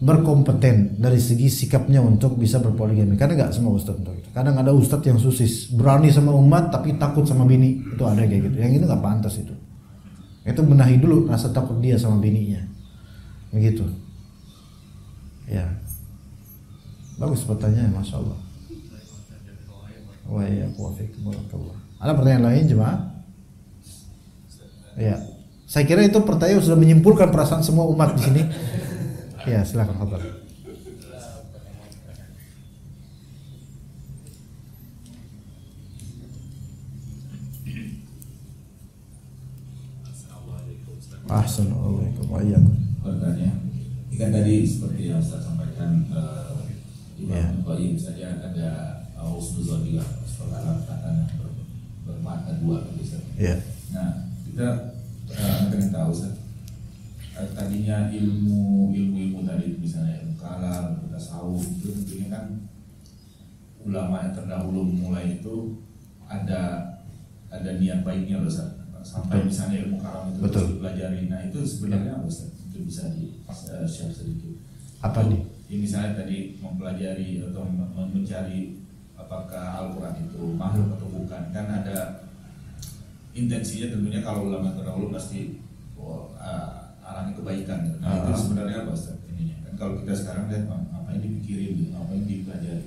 berkompeten dari segi sikapnya untuk bisa berpoligami, karena nggak semua ustadz untuk itu. Kadang ada ustadz yang susis, berani sama umat tapi takut sama bini, itu ada kayak gitu. Yang itu nggak pantas itu. Itu benahi dulu rasa takut dia sama bininya, begitu. Ya, bagus pertanyaannya, masya Allah. Wa ya barakallah. Ada pertanyaan lain jemaah? Ya, saya kira itu pertanyaan sudah menyimpulkan perasaan semua umat di sini. Ya, silakan Fadhal. Assalamualaikum warahmatullahi Pertanyaan, ini kan tadi seperti yang saya sampaikan, Imam Qayyim saja ada husnuzon juga, seorang kata bermata dua gitu. Nah, kita akan tahu tadinya ilmu tadi misalnya ilmu kalam, tasawuf itu tentunya kan ulama yang terdahulu mulai itu ada niat baiknya loh, sampai misalnya ilmu kalam itu harus dipelajari. Nah itu sebenarnya apa Ustaz? Itu bisa di-share sedikit. Apa nih? Ini misalnya tadi mempelajari atau mencari apakah Al-Quran itu makhluk atau bukan, kan ada intensinya tentunya. Kalau ulama terdahulu pasti arahnya kebaikan. Nah itu sebenarnya apa Ustaz ininya? Kan kalau kita sekarang lihat apa yang dipikirin, apa yang dipelajari.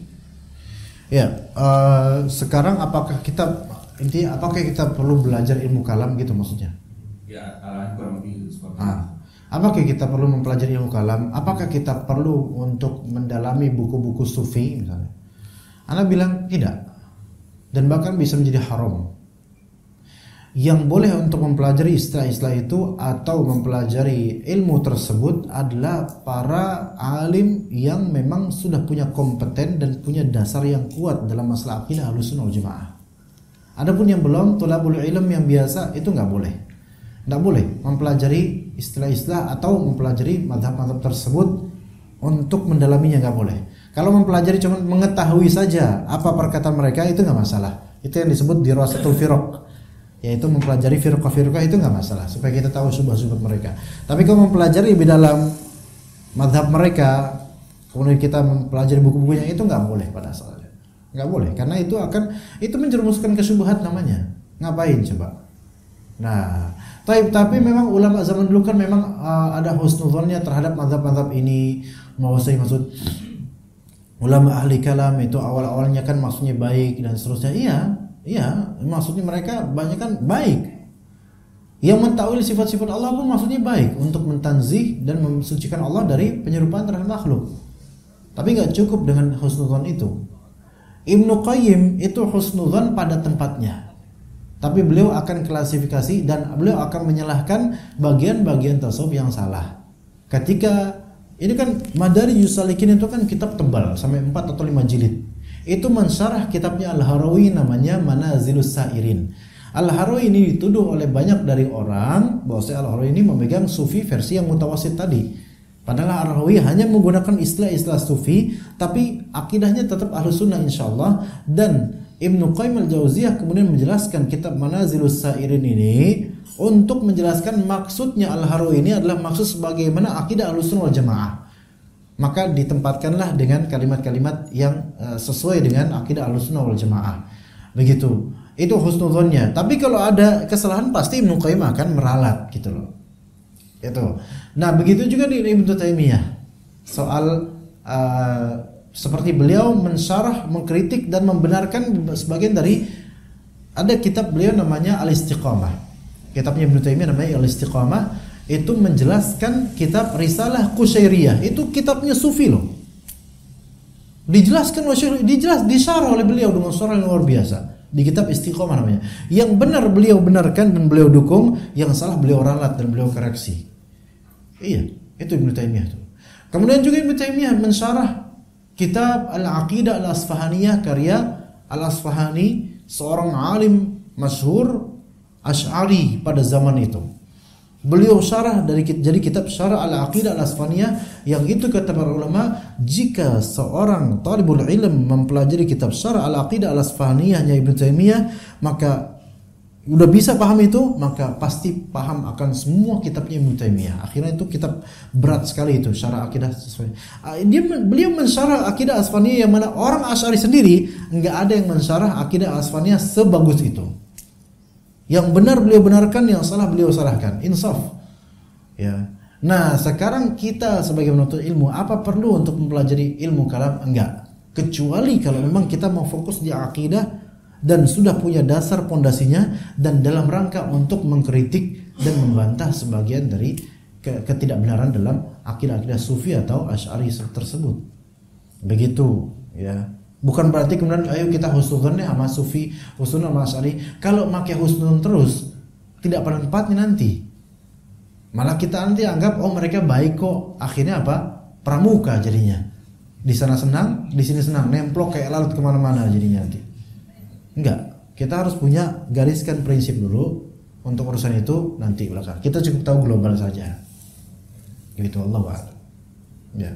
Ya, sekarang apakah kita perlu belajar ilmu kalam gitu maksudnya? Ya, kurang lebih seperti itu. Apakah kita perlu mempelajari ilmu kalam? Apakah kita perlu untuk mendalami buku-buku sufi misalnya? Ana bilang tidak, dan bahkan bisa menjadi haram. Yang boleh untuk mempelajari istilah-istilah itu atau mempelajari ilmu tersebut adalah para alim yang memang sudah punya kompeten dan punya dasar yang kuat dalam masalah akidah Ahlussunnah wal Jamaah. Adapun yang belum, thalabul ilm yang biasa itu nggak boleh. Nggak boleh mempelajari istilah-istilah atau mempelajari mazhab-mazhab tersebut untuk mendalaminya, nggak boleh. Kalau mempelajari cuma mengetahui saja apa perkataan mereka itu nggak masalah. Itu yang disebut dirasatul firaq, yaitu mempelajari firqah-firqah itu nggak masalah supaya kita tahu subhat-subhat mereka. Tapi kalau mempelajari lebih dalam mazhab mereka, kemudian kita mempelajari buku-bukunya, itu nggak boleh pada asalnya. Nggak boleh, karena itu menjerumuskan ke syubhat namanya. Ngapain coba? Nah, tapi memang ulama zaman dulu kan memang ada husnuzonnya terhadap mazhab-mazhab ini. Mau saya maksud ulama ahli kalam itu awal-awalnya kan maksudnya baik dan seterusnya. Iya, maksudnya mereka banyak kan baik. Yang mentakwil sifat-sifat Allah pun maksudnya baik untuk mentanzih dan mensucikan Allah dari penyerupaan terhadap makhluk. Tapi nggak cukup dengan husnuzon itu. Ibnu Qayyim itu husnuzan pada tempatnya, tapi beliau akan klasifikasi dan beliau akan menyalahkan bagian-bagian tasawuf yang salah. Ketika ini kan Madarijus Salikin itu kan kitab tebal sampai 4 atau 5 jilid. Itu mensyarah kitabnya Al-Harawi namanya Manazilus Sairin. Al-Harawi ini dituduh oleh banyak dari orang bahwa Al-Harawi ini memegang sufi versi yang mutawasit tadi. Padahal Al-Harawi hanya menggunakan istilah-istilah sufi, tapi akidahnya tetap Ahlussunnah insyaallah. Dan Ibnu Qayyim al-Jauziyah kemudian menjelaskan kitab Manazilus Sairin ini untuk menjelaskan maksudnya Al-Harawi ini adalah maksud sebagaimana akidah Ahlussunnah wal Jamaah. Maka ditempatkanlah dengan kalimat-kalimat yang sesuai dengan akidah Ahlussunnah wal Jamaah. Begitu. Itu husnuzonnya. Tapi kalau ada kesalahan pasti Ibnu Qayyim akan meralat gitu loh. Itu. Nah, begitu juga di Ibnu Taimiyah. Soal seperti beliau mensyarah, mengkritik dan membenarkan sebagian dari ada kitab beliau namanya Al-Istiqamah. Kitabnya Ibnu Taimiyah namanya Al-Istiqamah, itu menjelaskan kitab Risalah Qusyairiyah. Itu kitabnya sufi loh. Dijelaskan oleh disyarah oleh beliau dengan suara yang luar biasa. Di kitab Istiqamah namanya. Yang benar beliau benarkan dan beliau dukung, yang salah beliau ralat dan beliau koreksi. Iya, itu Ibnu Taimiyah itu. Kemudian juga Ibnu Taimiyah mensyarah kitab Al-Aqidah Al-Asfahaniyah karya Al-Asfahani, seorang alim masyhur Asy'ari pada zaman itu. Beliau syarah jadi kitab Syarah Al-Aqidah Al-Asfaniyah, yang itu kata para ulama, jika seorang talibul ilm mempelajari kitab Syarah Al-Aqidah Al-Asfaniyahnya Ibnu Taimiyah, maka udah bisa paham itu, maka pasti paham akan semua kitabnya Ibnu Taimiyah. Akhirnya itu kitab berat sekali itu, Syarah Aqidah Al-Asfaniyah. Beliau mensyarah Aqidah Al-Asfaniyah yang mana orang Asy'ari sendiri enggak ada yang mensyarah Aqidah Al-Asfaniyah sebagus itu. Yang benar beliau benarkan, yang salah beliau salahkan. Insaf. Ya. Nah, sekarang kita sebagai penuntut ilmu, apa perlu untuk mempelajari ilmu kalam? Enggak. Kecuali kalau memang kita mau fokus di akidah dan sudah punya dasar pondasinya, dan dalam rangka untuk mengkritik dan membantah sebagian dari ketidakbenaran dalam akidah-akidah sufi atau Asy'ari tersebut. Begitu, ya. Bukan berarti kemudian ayo kita husnuzon sama sufi, husnuzon sama Asy'ari. Kalau pakai husnuzon terus, tidak pada tempatnya nanti. Malah kita nanti anggap oh mereka baik kok. Akhirnya apa? Pramuka jadinya. Di sana senang, di sini senang, nemplok kayak lalat kemana-mana jadinya nanti. Enggak. Kita harus punya gariskan prinsip dulu. Untuk urusan itu nanti belakang. Kita cukup tahu global saja. Gitu, Allahu a'lam. Ya.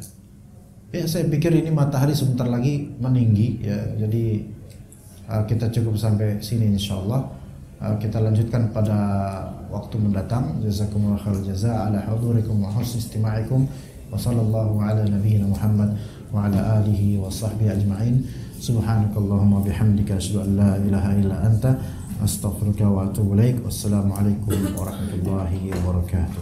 Ya, saya pikir ini matahari sebentar lagi meninggi ya. Jadi kita cukup sampai sini insyaallah. Kita lanjutkan pada waktu mendatang. Jazakumullahu khairal jazaa ala hudurikum wa husni istima'ikum. Wa sallallahu ala nabiyyina Muhammad wa ala alihi wa sahbihi ajma'in. Subhanakallahumma bihamdika asyhadu an la ilaha illa anta astaghfiruka wa atubu ilaik. Wassalamu alaikum warahmatullahi wabarakatuh.